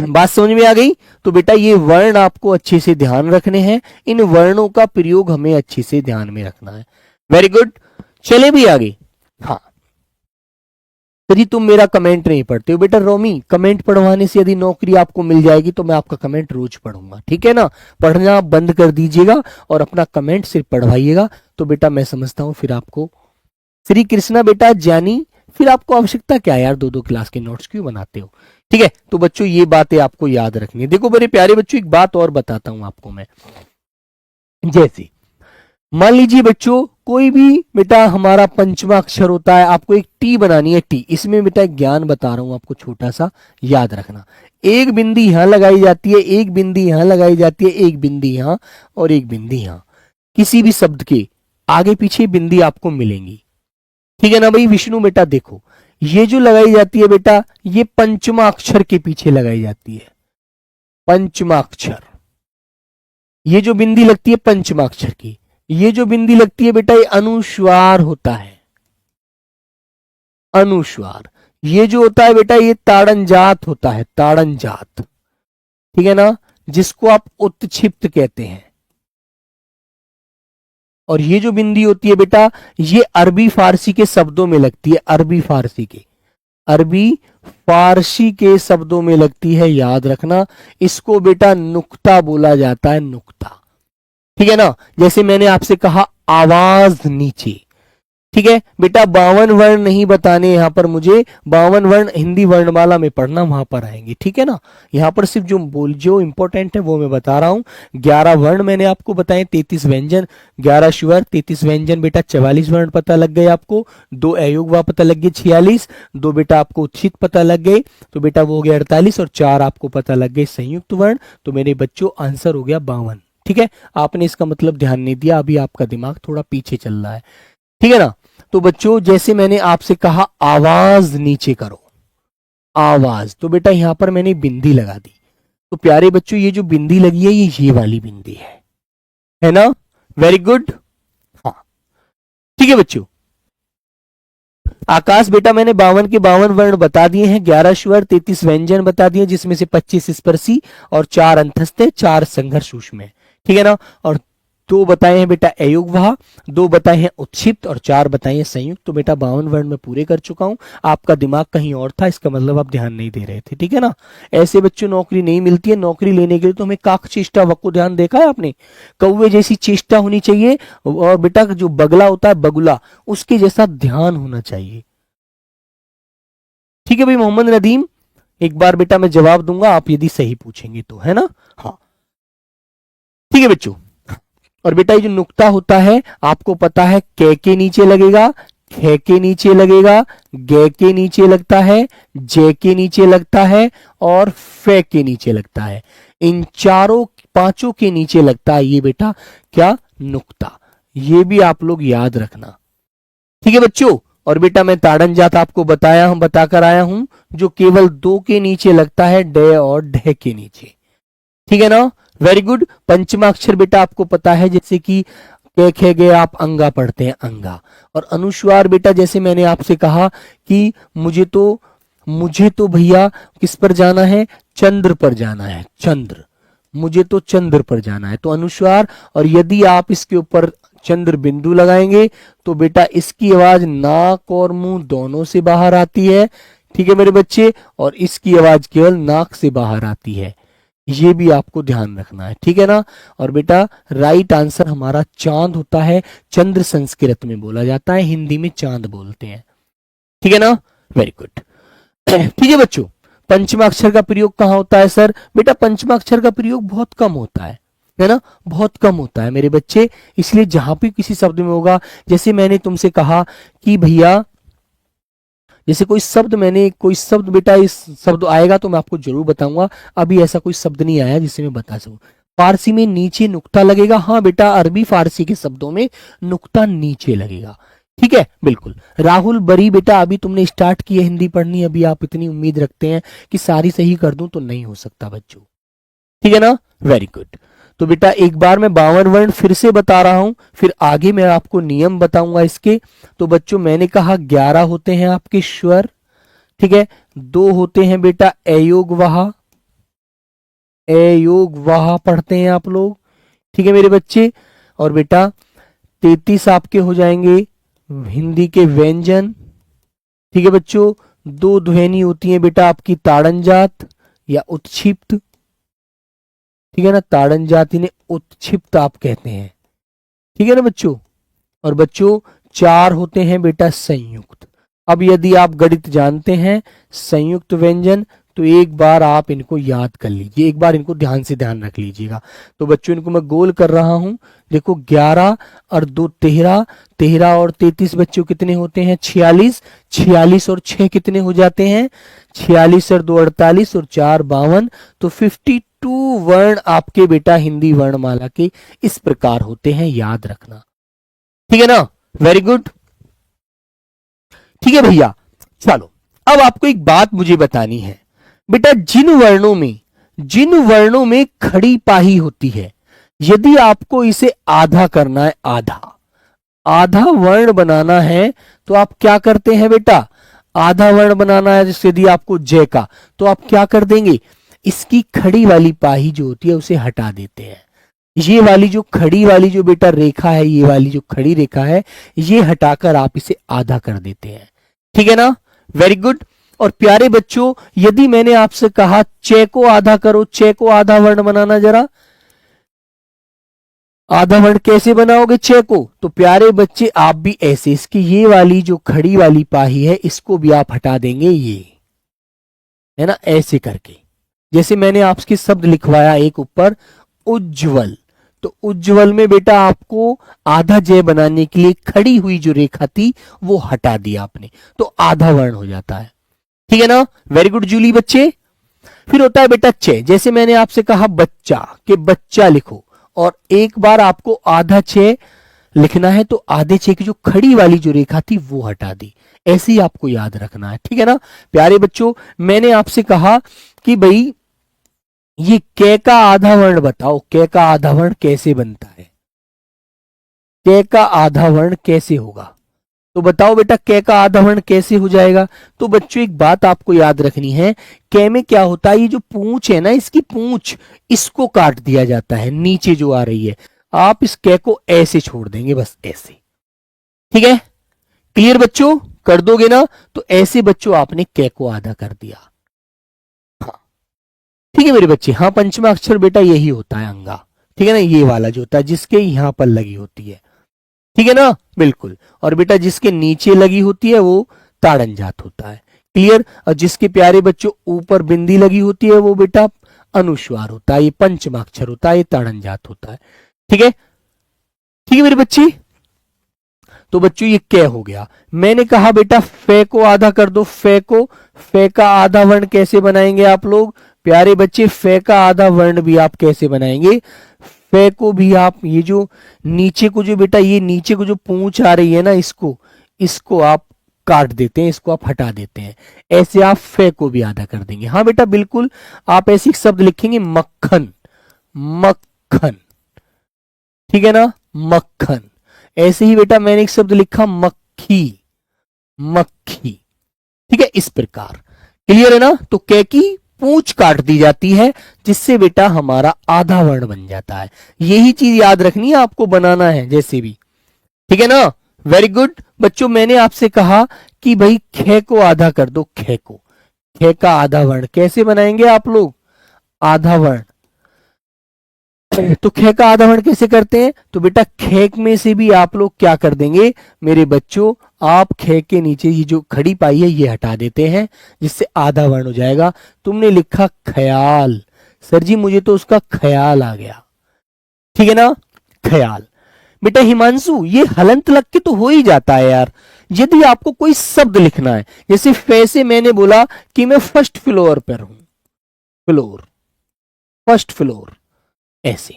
Speaker 1: बात समझ में आ गई। तो बेटा ये वर्ण आपको अच्छे से ध्यान रखने हैं, इन वर्णों का प्रयोग हमें अच्छे से ध्यान में रखना है। वेरी गुड, चले भी आगे। हाँ यदि तुम मेरा कमेंट नहीं पढ़ते हो बेटा, रोमी कमेंट पढ़वाने से यदि नौकरी आपको मिल जाएगी तो मैं आपका कमेंट रोज पढ़ूंगा, ठीक है ना। पढ़ना बंद कर दीजिएगा और अपना कमेंट सिर्फ पढ़वाइएगा, तो बेटा मैं समझता हूं फिर आपको श्री कृष्णा बेटा ज्ञानी, फिर आपको आवश्यकता क्या है यार 2-2 क्लास के नोट्स क्यों बनाते हो, ठीक है। तो बच्चों ये बातें आपको याद रखनी है। देखो मेरे प्यारे बच्चों एक बात और बताता हूं आपको मैं, जैसे मान लीजिए बच्चों कोई भी बेटा हमारा पंचमा अक्षर होता है, आपको एक टी बनानी है, टी, इसमें बेटा एक ज्ञान बता रहा हूं आपको छोटा सा, याद रखना। एक बिंदी यहां लगाई जाती है, एक बिंदी यहां लगाई जाती है, एक बिंदी यहां और एक बिंदी यहां, किसी भी शब्द के आगे पीछे बिंदी आपको मिलेंगी, ठीक है ना भाई। विष्णु बेटा देखो ये जो लगाई जाती है बेटा, ये पंचमा अक्षर के पीछे लगाई जाती है, पंचमा अक्षर, ये जो बिंदी लगती है पंचमा अक्षर की, ये जो बिंदी लगती है बेटा ये अनुस्वार होता है, अनुस्वार। ये जो होता है बेटा ये ताड़नजात होता है, ताड़नजात, ठीक है ना, जिसको आप उत्क्षिप्त कहते हैं। और ये जो बिंदी होती है बेटा ये अरबी फारसी के शब्दों में लगती है, अरबी फारसी के, अरबी फारसी के शब्दों में लगती है, याद रखना। इसको बेटा नुक्ता बोला जाता है, नुक्ता, ठीक है ना। जैसे मैंने आपसे कहा आवाज नीचे, ठीक है बेटा 52 वर्ण नहीं बताने यहाँ पर मुझे, 52 वर्ण हिंदी वर्णमाला में पढ़ना, वहां पर आएंगे, ठीक है ना। यहाँ पर सिर्फ जो इंपॉर्टेंट है वो मैं बता रहा हूँ। 11 वर्ण मैंने आपको बताए, 33 व्यंजन, 11 स्वर, 33 व्यंजन बेटा, 44 वर्ण पता लग गए आपको, 2 अयोगवा पता लग गए 46, 2 बेटा आपको उच्छित पता लग गए, तो बेटा वो हो गया 48, और 4 आपको पता लग गए संयुक्त वर्ण, तो मेरे बच्चों आंसर हो गया 52, ठीक है। आपने इसका मतलब ध्यान नहीं दिया, अभी आपका दिमाग थोड़ा पीछे चल रहा है, ठीक है ना। तो बच्चों जैसे मैंने आपसे कहा आवाज नीचे करो, आवाज, तो बेटा यहां पर मैंने बिंदी लगा दी, तो प्यारे बच्चों ये जो बिंदी लगी है ये वाली बिंदी है ना। Very good. हाँ ठीक है बच्चों। आकाश बेटा मैंने 52 के 52 वर्ण बता दिए हैं, 11 स्वर, 33 व्यंजन बता दिए, जिसमें से 25 स्पर्शी और 4 अंतस्थ, 4 संघर्ष सूक्ष्म है, ठीक है ना। और 2 बताए हैं बेटा अयोगवाह, 2 बताए हैं उत्क्षिप्त और 4 बताए हैं संयुक्त, तो बेटा 52 वर्ण में पूरे कर चुका हूं। आपका दिमाग कहीं और था, इसका मतलब आप ध्यान नहीं दे रहे थे, ठीक है ना। ऐसे बच्चों नौकरी नहीं मिलती है, नौकरी लेने के लिए तो हमें काक चेष्टा वक्को ध्यान देखा है आपने, कौवे जैसी चेष्टा होनी चाहिए, और बेटा जो बगला होता है बगुला, उसके जैसा ध्यान होना चाहिए, ठीक है भाई। मोहम्मद नदीम एक बार बेटा मैं जवाब दूंगा, आप यदि सही पूछेंगे तो, है ना। हाँ ठीक है बच्चों। और बेटा ये जो नुक्ता होता है आपको पता है, के नीचे लगेगा, खे के नीचे लगेगा, गे के नीचे लगता है, जे के नीचे लगता है और फे के नीचे लगता है। इन चारों पांचों के नीचे लगता है ये बेटा क्या, नुक्ता। ये भी आप लोग याद रखना, ठीक है बच्चों। और बेटा मैं ताड़न जात आपको बताकर आया हूं, जो केवल दो के नीचे लगता है, डे और ढे के नीचे, ठीक है ना। Very good. पंचमा अक्षर बेटा आपको पता है, जैसे कि के खे गए आप अंगा पढ़ते हैं, अंगा। और अनुस्वार बेटा जैसे मैंने आपसे कहा कि मुझे तो भैया किस पर जाना है, चंद्र पर जाना है, चंद्र, मुझे तो चंद्र पर जाना है, तो अनुस्वार। और यदि आप इसके ऊपर चंद्र बिंदु लगाएंगे तो बेटा इसकी आवाज नाक और मुंह दोनों से बाहर आती है, ठीक है मेरे बच्चे। और इसकी आवाज केवल नाक से बाहर आती है, ये भी आपको ध्यान रखना है, ठीक है ना। और बेटा राइट आंसर हमारा चांद होता है, चंद्र संस्कृत में बोला जाता है, हिंदी में चांद बोलते हैं, ठीक है ना। Very good. ठीक है बच्चों। पंचमा अक्षर का प्रयोग कहां होता है सर? बेटा पंचमा अक्षर का प्रयोग बहुत कम होता है ना, बहुत कम होता है मेरे बच्चे। इसलिए जहां भी किसी शब्द में होगा, जैसे मैंने तुमसे कहा कि भैया जैसे कोई शब्द बेटा इस शब्द आएगा तो मैं आपको जरूर बताऊंगा, अभी ऐसा कोई शब्द नहीं आया जिसे मैं बता सकूं। फारसी में नीचे नुक्ता लगेगा, हाँ बेटा अरबी फारसी के शब्दों में नुक्ता नीचे लगेगा, ठीक है बिल्कुल। राहुल बरी बेटा अभी तुमने स्टार्ट की है हिंदी पढ़नी, अभी आप इतनी उम्मीद रखते हैं कि सारी सही कर दूं, तो नहीं हो सकता बच्चों, ठीक है ना। Very good. तो बेटा एक बार मैं 52 वर्ण फिर से बता रहा हूं, फिर आगे मैं आपको नियम बताऊंगा इसके। तो बच्चों मैंने कहा 11 होते हैं आपके स्वर, ठीक है। 2 होते हैं बेटा अयोग वाह पढ़ते हैं आप लोग, ठीक है मेरे बच्चे। और बेटा 33 आपके हो जाएंगे हिंदी के व्यंजन, ठीक है बच्चों। 2 ध्वनि होती है बेटा आपकी ताड़न जात या उत्क्षिप्त, ठीक है ना, ताड़न जाति ने उत्क्षिप्त आप कहते हैं, ठीक है ना बच्चों। और बच्चों 4 होते हैं बेटा संयुक्त। अब यदि आप गणित जानते हैं संयुक्त व्यंजन, तो एक बार आप इनको याद कर लीजिए, एक बार इनको ध्यान रख लीजिएगा। तो बच्चों इनको मैं गोल कर रहा हूं, देखो 11 और 2 13, 13 और 33 बच्चों कितने होते हैं 46, 46 और 6 कितने हो जाते हैं 46 और 2 48 और 4 52, तो 52 वर्ण आपके बेटा हिंदी वर्णमाला के इस प्रकार होते हैं, याद रखना, ठीक है ना। वेरी गुड, ठीक है भैया। चलो अब आपको एक बात मुझे बतानी है बेटा, जिन वर्णों में खड़ी पाही होती है, यदि आपको इसे आधा करना है, आधा वर्ण बनाना है, तो आप क्या करते हैं बेटा, आधा वर्ण बनाना है जैसे यदि आपको जय का, तो आप क्या कर देंगे, इसकी खड़ी वाली पाही जो होती है उसे हटा देते हैं। ये वाली जो खड़ी वाली जो बेटा रेखा है, ये वाली जो खड़ी रेखा है, ये हटाकर आप इसे आधा कर देते हैं, ठीक है ना। Very good. और प्यारे बच्चों यदि मैंने आपसे कहा चे को आधा करो, चे को आधा वर्ण बनाना, जरा आधा वर्ण कैसे बनाओगे चे को, तो प्यारे बच्चे आप भी ऐसे, इसकी ये वाली जो खड़ी वाली पाही है इसको भी आप हटा देंगे, ये है ना, ऐसे करके। जैसे मैंने आपके शब्द लिखवाया एक ऊपर उज्जवल, तो उज्जवल में बेटा आपको आधा जय बनाने के लिए खड़ी हुई जो रेखा थी वो हटा दिया आपने, तो आधा वर्ण हो जाता है, ठीक है ना। वेरी गुड जूली बच्चे। फिर होता है बेटा चे, जैसे मैंने आपसे कहा बच्चा के बच्चा लिखो, और एक बार आपको आधा चे लिखना है तो आधे चे की जो खड़ी वाली जो रेखा थी वो हटा दी, ऐसे ही आपको याद रखना है, ठीक है ना। प्यारे बच्चों मैंने आपसे कहा कि भाई ये के का आधा वर्ण बताओ, के का आधा वर्ण कैसे बनता है, के का आधा वर्ण कैसे होगा, तो बताओ बेटा के का आधा वर्ण कैसे हो जाएगा। तो बच्चों एक बात आपको याद रखनी है, के में क्या होता है, ये जो पूंछ है ना, इसकी पूंछ इसको काट दिया जाता है, नीचे जो आ रही है, आप इस के को ऐसे छोड़ देंगे, बस ऐसे, ठीक है। क्लियर बच्चों, कर दोगे ना, तो ऐसे बच्चों आपने के को आधा कर दिया, हाँ ठीक है मेरे बच्चे। हाँ पंचमा अक्षर बेटा यही होता है अंगा, ठीक है ना, ये वाला जो होता है जिसके यहां पर लगी होती है, ठीक है ना बिल्कुल। और बेटा जिसके नीचे लगी होती है वो ताड़न जात होता है, क्लियर। और जिसके प्यारे बच्चों ऊपर बिंदी लगी होती है वो बेटा अनुस्वार होता है, ये पंचमाक्षर होता है, ये ताड़नजात होता है। ठीक है, ठीक है मेरे बच्चे। तो बच्चों ये क्या हो गया, मैंने कहा बेटा फे को आधा कर दो, फे को, फे का आधा वर्ण कैसे बनाएंगे आप लोग प्यारे बच्चे, फे का आधा वर्ण भी आप कैसे बनाएंगे, फे को भी आप ये जो नीचे को जो बेटा ये नीचे को जो पूंछ आ रही है ना इसको आप काट देते हैं, इसको आप हटा देते हैं, ऐसे आप फे को भी आधा कर देंगे। हाँ बेटा बिल्कुल, आप ऐसे शब्द लिखेंगे मक्खन, मक्खन, ठीक है ना, मक्खन। ऐसे ही बेटा मैंने एक शब्द लिखा मक्खी, मक्खी, ठीक है, इस प्रकार। क्लियर है ना। तो कै की पूंछ काट दी जाती है जिससे बेटा हमारा आधा वर्ण बन जाता है। यही चीज याद रखनी है आपको, बनाना है जैसे भी, ठीक है ना। वेरी गुड बच्चों, मैंने आपसे कहा कि भाई खे को आधा कर दो, खे को, खे का आधा वर्ण कैसे बनाएंगे आप लोग, आधा वर्ण। तो खे का आधा वर्ण कैसे करते हैं, तो बेटा खे में से भी आप लोग क्या कर देंगे मेरे बच्चों, आप खे के नीचे ये जो खड़ी पाई है ये हटा देते हैं जिससे आधा वर्ण हो जाएगा। तुमने लिखा ख्याल, सर जी मुझे तो उसका ख्याल आ गया, ठीक है ना, ख्याल। बेटा हिमांशु ये हलंत लग के तो हो ही जाता है यार। यदि आपको कोई शब्द लिखना है, जैसे फे से मैंने बोला कि मैं फर्स्ट फ्लोर पर हूं, फ्लोर, फर्स्ट फ्लोर, ऐसे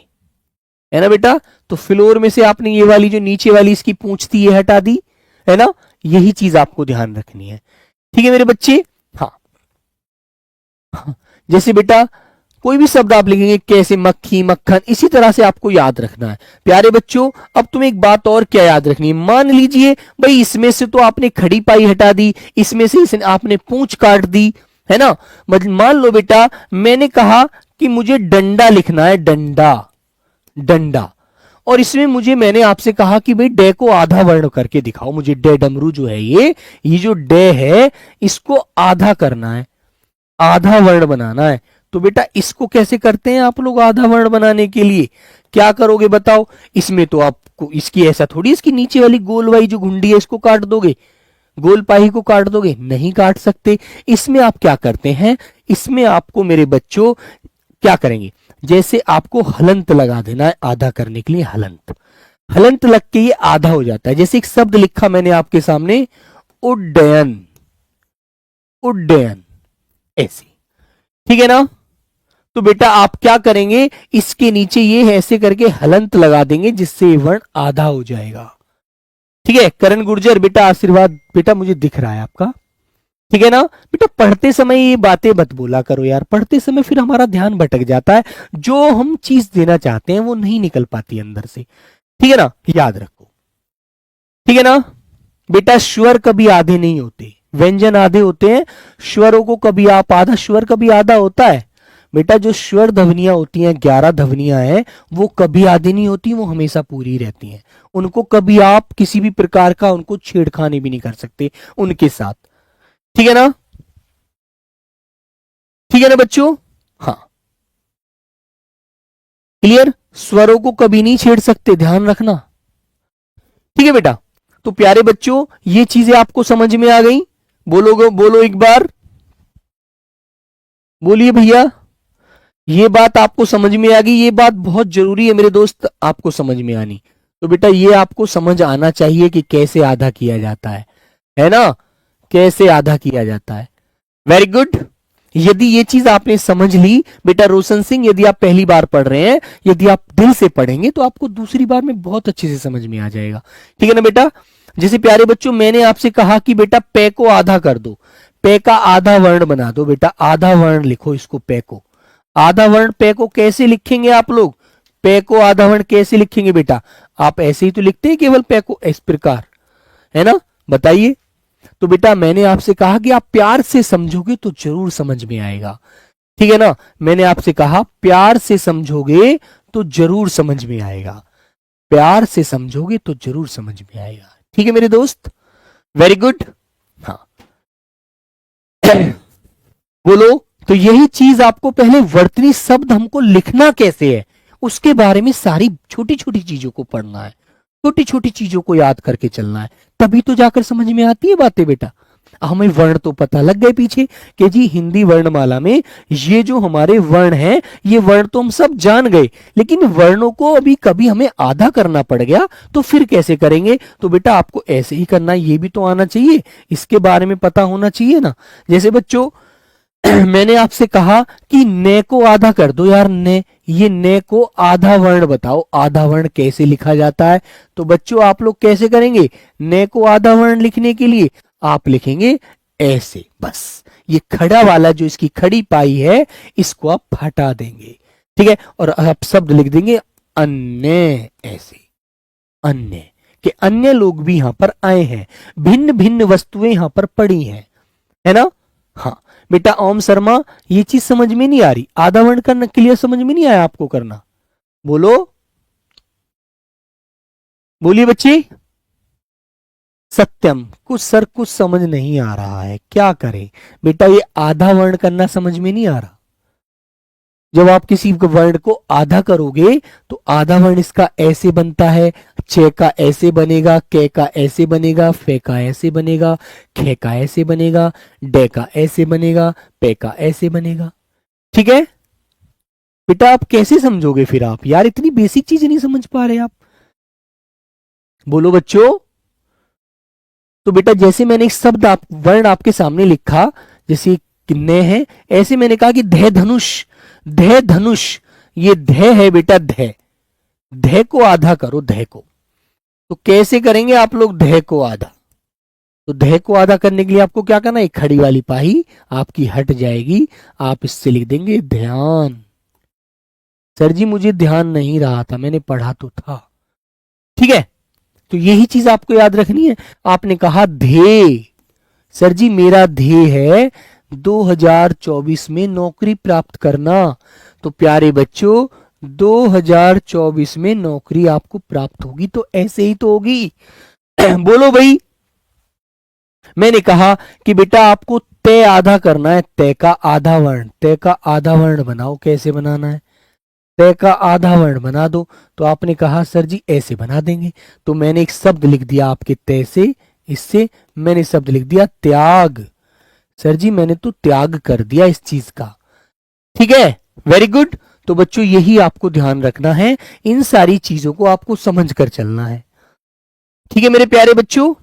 Speaker 1: है ना बेटा। तो फ्लोर में से आपने ये वाली जो नीचे वाली इसकी पूंछ थी ये हटा दी, है ना। यही चीज आपको ध्यान रखनी है, ठीक है मेरे बच्चे। हाँ, हाँ। जैसे बेटा कोई भी शब्द आप लिखेंगे कैसे, मक्खी, मक्खन, इसी तरह से आपको याद रखना है प्यारे बच्चों। अब तुम्हें एक बात और क्या याद रखनी है, मान लीजिए भाई इसमें से तो आपने खड़ी पाई हटा दी, इसमें से आपने पूंछ काट दी, है ना। मान लो बेटा मैंने कहा कि मुझे डंडा लिखना है, डंडा, डंडा, और इसमें मैंने आपसे कहा कि भाई डे को आधा वर्ण करके दिखाओ मुझे, डे डमरू जो है ये जो डे है इसको आधा करना है, आधा वर्ण बनाना है। तो बेटा इसको कैसे करते हैं आप लोग, आधा वर्ण बनाने के लिए क्या करोगे बताओ। इसमें तो आपको इसकी ऐसा थोड़ी, इसकी नीचे वाली गोल वाली जो घुंडी है इसको काट दोगे, गोल पाही को काट दोगे, नहीं काट सकते। इसमें आप क्या करते हैं, इसमें आपको मेरे बच्चों क्या करेंगे, जैसे आपको हलंत लगा देना है आधा करने के लिए, हलंत, हलंत लग के ये आधा हो जाता है। जैसे एक शब्द लिखा मैंने आपके सामने उड्डयन, उड्डयन, ऐसे, ठीक है ना। तो बेटा आप क्या करेंगे, इसके नीचे ये ऐसे करके हलंत लगा देंगे जिससे ये वर्ण आधा हो जाएगा, ठीक है। करण गुर्जर बेटा आशीर्वाद, बेटा मुझे दिख रहा है आपका, ठीक है ना। बेटा पढ़ते समय ये बातें मत बोला करो यार, पढ़ते समय फिर हमारा ध्यान भटक जाता है, जो हम चीज देना चाहते हैं वो नहीं निकल पाती अंदर से, ठीक है ना, याद रखो, ठीक है ना। बेटा स्वर कभी आधे नहीं होते, व्यंजन आधे होते हैं, स्वरों को कभी आप आधा, स्वर कभी आधा होता है बेटा। जो स्वर ध्वनियां होती हैं 11 ध्वनियां हैं वो कभी आधी नहीं होती, वो हमेशा पूरी रहती हैं, उनको कभी आप किसी भी प्रकार का उनको छेड़खानी भी नहीं कर सकते उनके साथ, ठीक है ना, ठीक है ना बच्चों। हाँ क्लियर, स्वरों को कभी नहीं छेड़ सकते, ध्यान रखना, ठीक है बेटा। तो प्यारे बच्चों ये चीजें आपको समझ में आ गई, बोलोगे, बोलो एक बार, बोलिए भैया, ये बात आपको समझ में आ गई, ये बात बहुत जरूरी है मेरे दोस्त आपको समझ में आनी। तो बेटा ये आपको समझ आना चाहिए कि कैसे आधा किया जाता है ना, कैसे आधा किया जाता है। वेरी गुड, यदि ये चीज आपने समझ ली बेटा रोशन सिंह, यदि आप पहली बार पढ़ रहे हैं, यदि आप दिल से पढ़ेंगे तो आपको दूसरी बार में बहुत अच्छे से समझ में आ जाएगा, ठीक है ना बेटा। जैसे प्यारे बच्चों मैंने आपसे कहा कि बेटा पे को आधा कर दो, पे का आधा वर्ण बना दो, बेटा आधा वर्ण लिखो इसको, पे को आधा वर्ण, पे को कैसे लिखेंगे आप लोग, पे को आधा वर्ण कैसे लिखेंगे बेटा, आप ऐसे ही तो लिखते हैं केवल पे को, इस प्रकार, है ना, बताइए। तो बेटा मैंने आपसे कहा कि आप प्यार से समझोगे तो जरूर समझ में आएगा, ठीक है ना। मैंने आपसे कहा प्यार से समझोगे तो जरूर समझ में आएगा, प्यार से समझोगे तो जरूर समझ में आएगा, ठीक है मेरे दोस्त। वेरी गुड, हाँ बोलो। तो यही चीज आपको पहले वर्तनी शब्द हमको लिखना कैसे है उसके बारे में सारी छोटी छोटी चीजों को पढ़ना है, छोटी छोटी चीजों को याद करके चलना है, तभी तो जाकर समझ में आती है बातें बेटा। हमें वर्ण तो पता लग गए पीछे कि जी हिंदी वर्णमाला में ये जो हमारे वर्ण हैं ये वर्ण तो हम सब जान गए, लेकिन वर्णों को अभी कभी हमें आधा करना पड़ गया तो फिर कैसे करेंगे? तो बेटा आपको ऐसे ही करना, ये भी तो आना चाहिए, इसके बारे में पता होना चाहिए ना। जैसे बच्चों मैंने आपसे कहा कि ने को आधा कर दो यार, ने, ये ने को आधा वर्ण बताओ, आधा वर्ण कैसे लिखा जाता है? तो बच्चों आप लोग कैसे करेंगे? ने को आधा वर्ण लिखने के लिए आप लिखेंगे ऐसे, बस ये खड़ा वाला जो इसकी खड़ी पाई है इसको आप हटा देंगे, ठीक है, और आप शब्द लिख देंगे अन्य, ऐसे अन्य, कि अन्य लोग भी यहां पर आए हैं, भिन्न भिन्न वस्तुएं यहां पर पड़ी हैं, है ना। हाँ बेटा ओम शर्मा, ये चीज समझ में नहीं आ रही, आधा वर्ण करना क्लियर समझ में नहीं आया आपको करना? बोलो, बोलिए बच्चे। सत्यम, कुछ सर कुछ समझ नहीं आ रहा है, क्या करें बेटा? ये आधा वर्ण करना समझ में नहीं आ रहा। जब आप किसी वर्ण को आधा करोगे तो आधा वर्ण इसका ऐसे बनता है, चे का ऐसे बनेगा, के का ऐसे बनेगा, फे का ऐसे बनेगा, खे का ऐसे बनेगा, डे का ऐसे बनेगा, पे का ऐसे बनेगा, ठीक है बेटा। आप कैसे समझोगे फिर आप यार, इतनी बेसिक चीजें नहीं समझ पा रहे आप? बोलो बच्चों। तो बेटा जैसे मैंने एक शब्द वर्ण आपके सामने लिखा, जैसे ने है, ऐसे मैंने कहा कि धे धनुष, धे धनुष, ये धे है बेटा, धे, धे को आधा करो, धे को। तो कैसे करेंगे आप लोग धे को आधा? तो धे को आधा करने के लिए आपको क्या करना है? खड़ी वाली पाही आपकी हट जाएगी, आप इससे लिख देंगे ध्यान। सर जी मुझे ध्यान नहीं रहा था, मैंने पढ़ा तो था, ठीक है। तो यही चीज आपको याद रखनी है। आपने कहा ध्येय, सर जी मेरा ध्येय है 2024 में नौकरी प्राप्त करना। तो प्यारे बच्चों 2024 में नौकरी आपको प्राप्त होगी तो ऐसे ही तो होगी। बोलो भाई। मैंने कहा कि बेटा आपको तय आधा करना है, तय का आधा वर्ण, तय का आधा वर्ण बनाओ, कैसे बनाना है? तय का आधा वर्ण बना दो। तो आपने कहा सर जी ऐसे बना देंगे। तो मैंने एक शब्द लिख दिया आपके तय से, इससे मैंने शब्द लिख दिया त्याग। सर जी मैंने तो त्याग कर दिया इस चीज का, ठीक है, वेरी गुड। तो बच्चों यही आपको ध्यान रखना है, इन सारी चीजों को आपको समझ कर चलना है, ठीक है मेरे प्यारे बच्चों।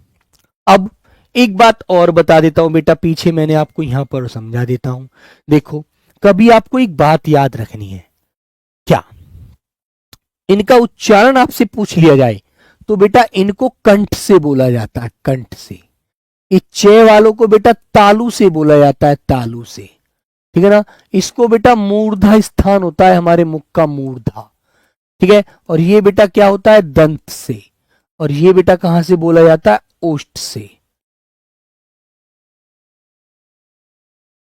Speaker 1: अब एक बात और बता देता हूं बेटा, पीछे मैंने आपको यहां पर समझा देता हूं। देखो कभी आपको एक बात याद रखनी है, क्या इनका उच्चारण आपसे पूछ लिया जाए तो बेटा इनको कंठ से बोला जाता है, कंठ से। इस चे वालों को बेटा तालू से बोला जाता है, तालू से, ठीक है ना। इसको बेटा मूर्धा स्थान होता है, हमारे मुख का मूर्धा, ठीक है। और ये बेटा क्या होता है? दंत से। और ये बेटा कहां से बोला जाता है? ओष्ठ से,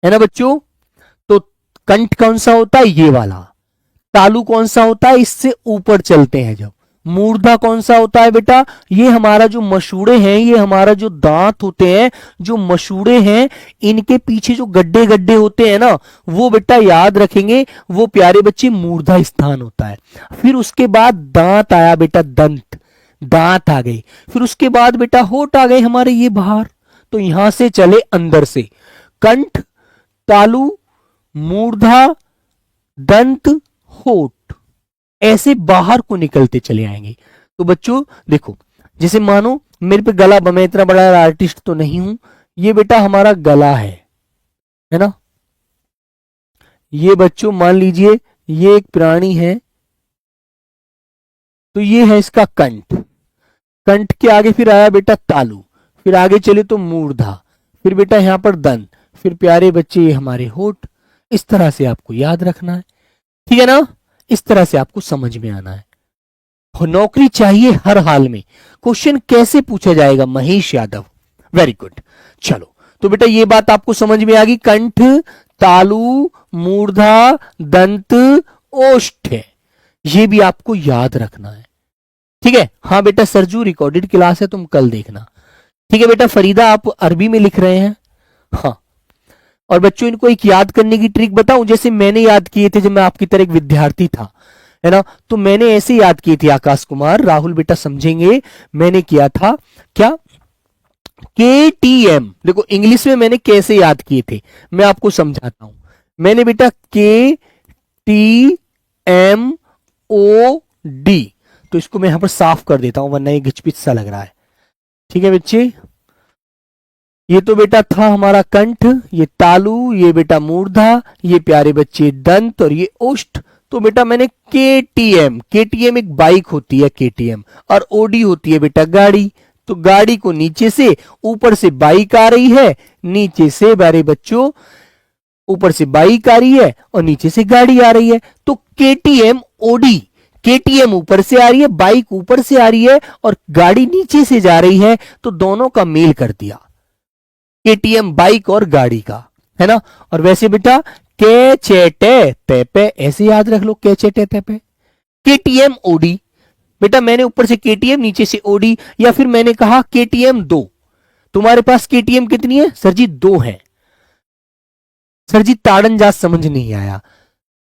Speaker 1: है ना बच्चों। तो कंठ कौन सा होता है? ये वाला। तालू कौन सा होता है? इससे ऊपर चलते हैं जब। मूर्धा कौन सा होता है बेटा? ये हमारा जो मसूड़े हैं, ये हमारा जो दांत होते हैं, जो मसूड़े हैं, इनके पीछे जो गड्ढे गड्ढे होते हैं ना, वो बेटा याद रखेंगे, वो प्यारे बच्चे मूर्धा स्थान होता है। फिर उसके बाद दांत आया बेटा, दंत, दांत आ गई। फिर उसके बाद बेटा होठ आ गए हमारे ये बाहर। तो यहां से चले अंदर से, कंठ, तालू, मूर्धा, दंत, होठ, ऐसे बाहर को निकलते चले आएंगे। तो बच्चों देखो, जैसे मानो मेरे पे गला, मैं इतना बड़ा आर्टिस्ट तो नहीं हूं, ये बेटा हमारा गला है ना। ये बच्चों मान लीजिए ये एक प्राणी है, तो ये है इसका कंठ। कंठ के आगे फिर आया बेटा तालू, फिर आगे चले तो मूर्धा, फिर बेटा यहां पर दंत, फिर प्यारे बच्चे ये हमारे होठ। इस तरह से आपको याद रखना है, ठीक है ना। इस तरह से आपको समझ में आना है। नौकरी चाहिए हर हाल में। क्वेश्चन कैसे पूछा जाएगा? Mahesh Yadav, very good. चलो तो बेटा ये बात आपको समझ में आ गई, कंठ, तालु, मूर्धा, दंत, ओष्ठ है, ये भी आपको याद रखना है, ठीक है। हाँ बेटा सरजू रिकॉर्डेड क्लास है, तुम कल देखना, ठीक है बेटा। फरीदा आप अरबी में लिख रहे हैं, हाँ। और बच्चों इनको एक याद करने की ट्रिक बताऊं, जैसे मैंने याद किए थे जब मैं आपकी तरह एक विद्यार्थी था, है ना। तो मैंने ऐसे याद किए थे, आकाश कुमार, राहुल बेटा समझेंगे, मैंने किया था क्या, KTM, देखो इंग्लिश में मैंने कैसे याद किए थे, मैं आपको समझाता हूं। मैंने बेटा KTMOD, तो इसको मैं यहां पर साफ कर देता हूं वरना ये घिचपिच सा लग रहा है। ठीक है बच्चे, ये तो बेटा था हमारा कंठ, ये तालु, ये बेटा मूर्धा, ये प्यारे बच्चे दंत, और ये ओष्ठ। तो बेटा मैंने KTM, KTM एक बाइक होती है KTM, और OD होती है बेटा गाड़ी। तो गाड़ी को नीचे से, ऊपर से बाइक आ रही है, नीचे से प्यारे बच्चों ऊपर से बाइक आ रही है और नीचे से गाड़ी आ रही है। तो KTM OD, KTM ऊपर से आ रही है, बाइक ऊपर से आ रही है और गाड़ी नीचे से जा रही है, तो दोनों का मेल कर दिया KTM बाइक और गाड़ी का, है ना। और वैसे बेटा कैचेटे तेपे ऐसे याद रख लो, कैचेटे तेपे। KTM OD, बेटा मैंने ऊपर से KTM नीचे से OD, या फिर मैंने कहा KTM 2। तुम्हारे पास KTM कितनी है सर जी? 2 है। सर जी ताड़न जात समझ नहीं आया।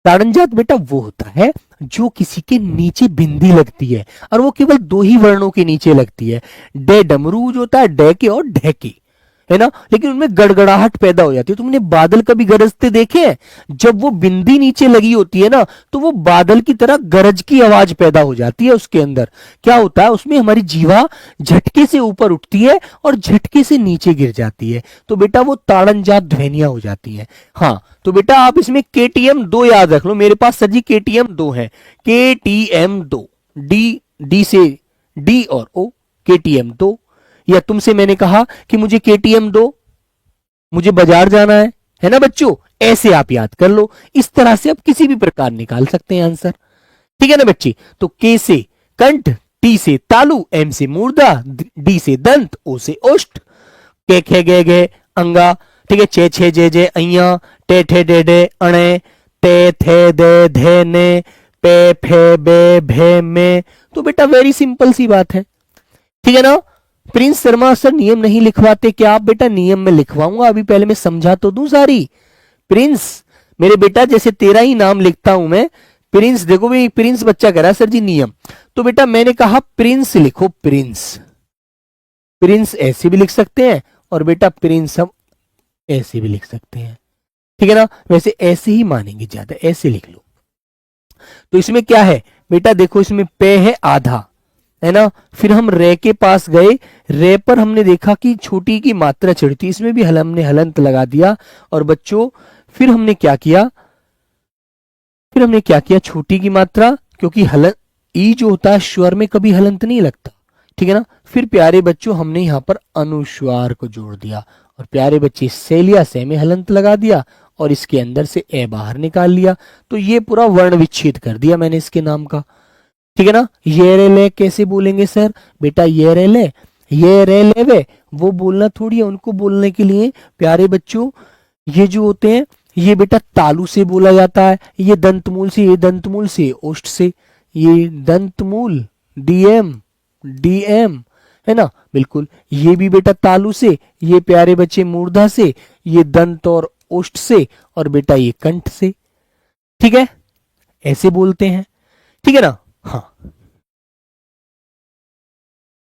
Speaker 1: ताड़न जात बेटा वो होता है जो किसी के नीचे बिंदी लगती है, और वो केवल 2 ही वर्णों के नीचे लगती है। डे डमरू जो होता है डे के और ढे के, है ना, लेकिन उनमें गड़गड़ाहट पैदा हो जाती है। तुमने बादल कभी गरजते देखे हैं? जब वो बिंदी नीचे लगी होती है ना, तो वो बादल की तरह गरज की आवाज पैदा हो जाती है। उसके अंदर क्या होता है, उसमें हमारी जीवा झटके से ऊपर उठती है और झटके से नीचे गिर जाती है, तो बेटा वो ताड़नजात ध्वनियां हो जाती हैं। हाँ, तो बेटा आप इसमें KTM 2 याद रख लो। मेरे पास सर जी KTM 2 है, KTM 2, डी से डी और ओ, KTM 2। या तुमसे मैंने कहा कि मुझे KTM 2, मुझे बाजार जाना है ना बच्चों, ऐसे आप याद कर लो। इस तरह से आप किसी भी प्रकार निकाल सकते हैं आंसर। ठीक है ना बच्चे। तो K से कंठ, T से तालु, M से मूर्धा, D से दंत, O से ओष्ठ, के खे गे गे अंगा, ठीक है, चे छे जे जे अइया, टे ठे डे डे अणे, ते थे दे धे ने, पे फे बे भे में। तो बेटा वेरी सिंपल सी बात है। ठीक है ना। प्रिंस शर्मा सर नियम नहीं लिखवाते क्या आप? बेटा नियम में लिखवाऊंगा, अभी पहले मैं समझा तो दूं सारी। प्रिंस मेरे बेटा जैसे तेरा ही नाम लिखता हूं मैं, प्रिंस, देखो भाई प्रिंस बच्चा कह रहा है सर जी नियम, तो बेटा मैंने कहा प्रिंस लिखो, प्रिंस। प्रिंस ऐसे भी लिख सकते हैं और बेटा प्रिंस हम ऐसे भी लिख सकते हैं। ठीक है ना, वैसे ऐसे ही मानेंगे ज्यादा, ऐसे लिख लो। तो इसमें क्या है बेटा, देखो इसमें पे है आधा, है ना। फिर हम रे के पास गए, रे पर हमने देखा कि छोटी की मात्रा चढ़ती, इसमें भी हमने हलंत लगा दिया। और बच्चों फिर हमने क्या किया, छोटी की मात्रा, क्योंकि हलंत ई जो होता है स्वर में कभी हलंत नहीं लगता। ठीक है ना। फिर प्यारे बच्चों हमने यहां पर अनुस्वार को जोड़ दिया, और प्यारे बच्चे से लिया, से में हलंत लगा दिया और इसके अंदर से ए बाहर निकाल लिया। तो ये पूरा वर्ण विच्छेद कर दिया मैंने इसके नाम का। ठीक है ना। ये रे ले कैसे बोलेंगे सर? बेटा ये रे ले, ये रे ले वे, वो बोलना थोड़ी है। उनको बोलने के लिए प्यारे बच्चों ये जो होते हैं, ये बेटा तालु से बोला जाता है, ये दंतमूल से, ये दंतमूल से, ओष्ठ से, ये दंतमूल डीएम, डीएम, है ना, बिल्कुल। ये भी बेटा तालु से, ये प्यारे बच्चे मूर्धा से, ये दंत और ओष्ठ से, और बेटा ये कंठ से। ठीक है, ऐसे बोलते हैं। ठीक है ना। हाँ,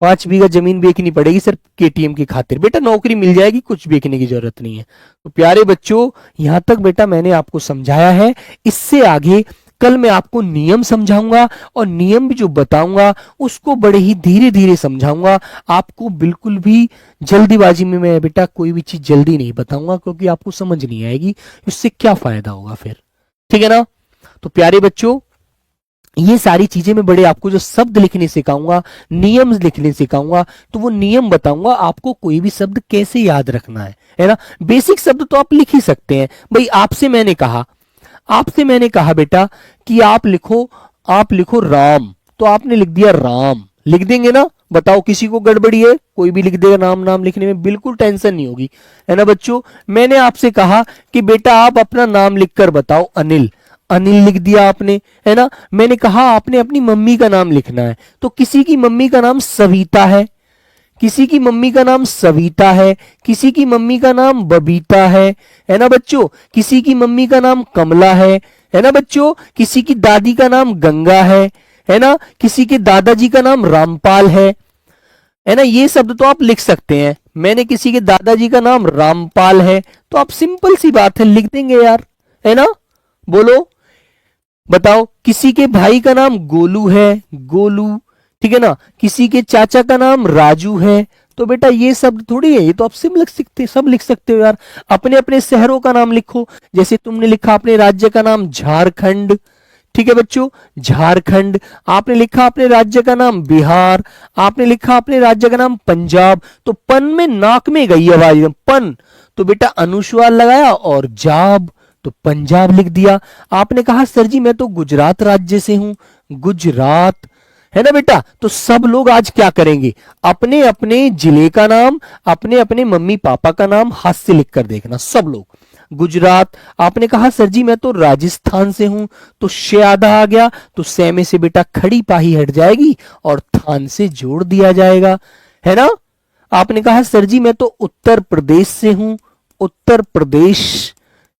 Speaker 1: 5 बीघा जमीन बेचनी पड़ेगी सर KTM की खातिर। बेटा नौकरी मिल जाएगी, कुछ बेचने की जरूरत नहीं है। तो प्यारे बच्चों यहां तक बेटा मैंने आपको समझाया है। इससे आगे कल मैं आपको नियम समझाऊंगा, और नियम भी जो बताऊंगा उसको बड़े ही धीरे धीरे समझाऊंगा। आपको बिल्कुल भी जल्दीबाजी में मैं बेटा कोई भी चीज जल्दी नहीं बताऊंगा, क्योंकि आपको समझ नहीं आएगी, उससे क्या फायदा होगा फिर। ठीक है ना। तो प्यारे बच्चों ये सारी चीजें मैं बड़े आपको जो शब्द लिखने सिखाऊंगा, नियम लिखने सिखाऊंगा, तो वो नियम बताऊंगा आपको कोई भी शब्द कैसे याद रखना है ना। बेसिक शब्द तो आप लिख ही सकते हैं भाई। आपसे मैंने कहा बेटा कि आप लिखो राम, तो आपने लिख दिया राम, लिख देंगे ना। बताओ किसी को गड़बड़ी है? कोई भी लिख देगा नाम लिखने में, बिल्कुल टेंशन नहीं होगी, है ना बच्चों। मैंने आपसे कहा कि बेटा आप अपना नाम लिखकर बताओ, अनिल, अनिल लिख दिया आपने, है ना। मैंने कहा आपने अपनी मम्मी का नाम लिखना है, तो किसी की मम्मी का नाम सविता है, किसी की मम्मी का नाम सविता है, किसी की मम्मी का नाम बबीता है ना बच्चों। किसी की मम्मी का नाम कमला है ना बच्चों। किसी की दादी का नाम गंगा है ना। किसी के दादाजी का नाम रामपाल है ना। ये शब्द तो आप लिख सकते हैं, मैंने किसी के दादाजी का नाम रामपाल है, तो आप सिंपल सी बात है लिख देंगे यार, है ना। बोलो, बताओ, किसी के भाई का नाम गोलू है, गोलू, ठीक है ना। किसी के चाचा का नाम राजू है, तो बेटा ये शब्द थोड़ी है, ये तो आप सब लिख सकते हो यार। अपने अपने शहरों का नाम लिखो, जैसे तुमने लिखा अपने राज्य का नाम झारखंड, ठीक है बच्चों, झारखंड। आपने लिखा अपने राज्य का नाम बिहार, आपने लिखा अपने राज्य का नाम पंजाब। तो पन में नाक में गई आवाज एकदम, पन, तो बेटा अनुस्वार लगाया और जाब, तो पंजाब लिख दिया। आपने कहा सर जी मैं तो गुजरात राज्य से हूं, गुजरात, है ना बेटा। तो सब लोग आज क्या करेंगे, अपने अपने जिले का नाम, अपने अपने मम्मी पापा का नाम हाथ से लिख कर देखना सब लोग। गुजरात। आपने कहा सर जी मैं तो राजस्थान से हूं, तो शे आधा आ गया, तो से में से बेटा खड़ी पाही हट जाएगी और थान से जोड़ दिया जाएगा, है ना। आपने कहा सर जी मैं तो उत्तर प्रदेश से हूं, उत्तर प्रदेश,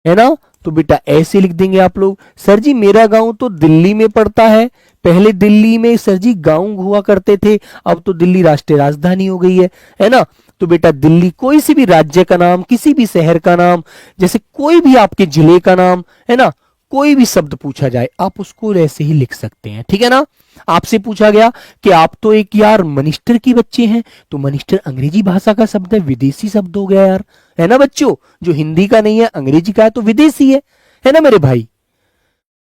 Speaker 1: है ना। तो बेटा ऐसे लिख देंगे आप लोग। सर जी मेरा गांव तो दिल्ली में पड़ता है, पहले दिल्ली में सर जी गांव हुआ करते थे, अब तो दिल्ली राष्ट्रीय राजधानी हो गई है ना। तो बेटा दिल्ली, कोई सी भी राज्य का नाम, किसी भी शहर का नाम, जैसे कोई भी आपके जिले का नाम, है ना, कोई भी शब्द पूछा जाए आप उसको ऐसे ही लिख सकते हैं, ठीक है ना। आपसे पूछा गया कि आप तो एक यार मनिस्टर की बच्चे हैं, तो मनिस्टर अंग्रेजी भाषा का शब्द है, विदेशी शब्द हो गया यार, है ना बच्चों। जो हिंदी का नहीं है अंग्रेजी का है तो विदेशी है ना मेरे भाई,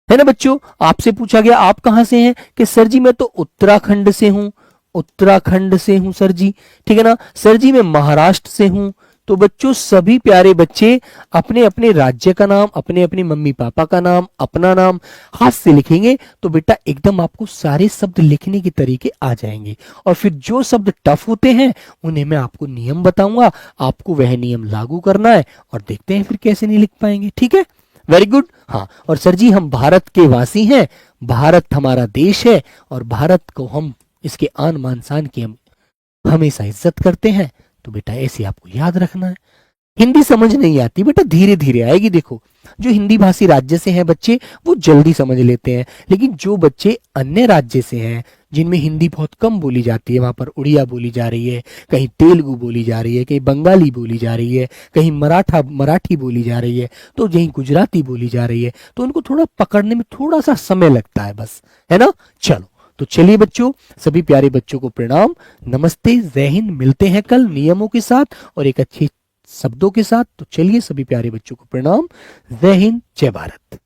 Speaker 1: है ना बच्चों। आपसे पूछा गया आप कहां से हैं, कि सर जी मैं तो उत्तराखंड से हूं, उत्तराखंड से हूं सर जी, ठीक है ना। सर जी मैं महाराष्ट्र से हूं। तो बच्चों सभी प्यारे बच्चे अपने अपने राज्य का नाम, अपने अपने मम्मी पापा का नाम, अपना नाम हाथ से लिखेंगे, तो बेटा एकदम आपको सारे शब्द लिखने के तरीके आ जाएंगे। और फिर जो शब्द टफ होते हैं उन्हें मैं आपको नियम बताऊंगा, आपको वह नियम लागू करना है, और देखते हैं फिर कैसे नहीं लिख पाएंगे, ठीक है। Very good. हाँ, और सर जी हम भारत के वासी हैं, भारत हमारा देश है, और भारत को हम इसके आन मान शान की हम हमेशा इज्जत करते हैं। तो बेटा ऐसे आपको याद रखना है। हिंदी समझ नहीं आती बेटा, धीरे धीरे आएगी। देखो जो हिंदी भाषी राज्य से हैं बच्चे वो जल्दी समझ लेते हैं, लेकिन जो बच्चे अन्य राज्य से हैं जिनमें हिंदी बहुत कम बोली जाती है, वहां पर उड़िया बोली जा रही है, कहीं तेलुगु बोली जा रही है, कहीं बंगाली बोली जा रही है, कहीं मराठी बोली जा रही है, तो कहीं गुजराती बोली जा रही है, तो उनको थोड़ा पकड़ने में थोड़ा सा समय लगता है बस, है ना। चलो तो चलिए बच्चों, सभी प्यारे बच्चों को प्रणाम, नमस्ते, जय हिंद। मिलते हैं कल नियमों के साथ और एक अच्छे शब्दों के साथ। तो चलिए सभी प्यारे बच्चों को प्रणाम, जय हिंद, जय भारत।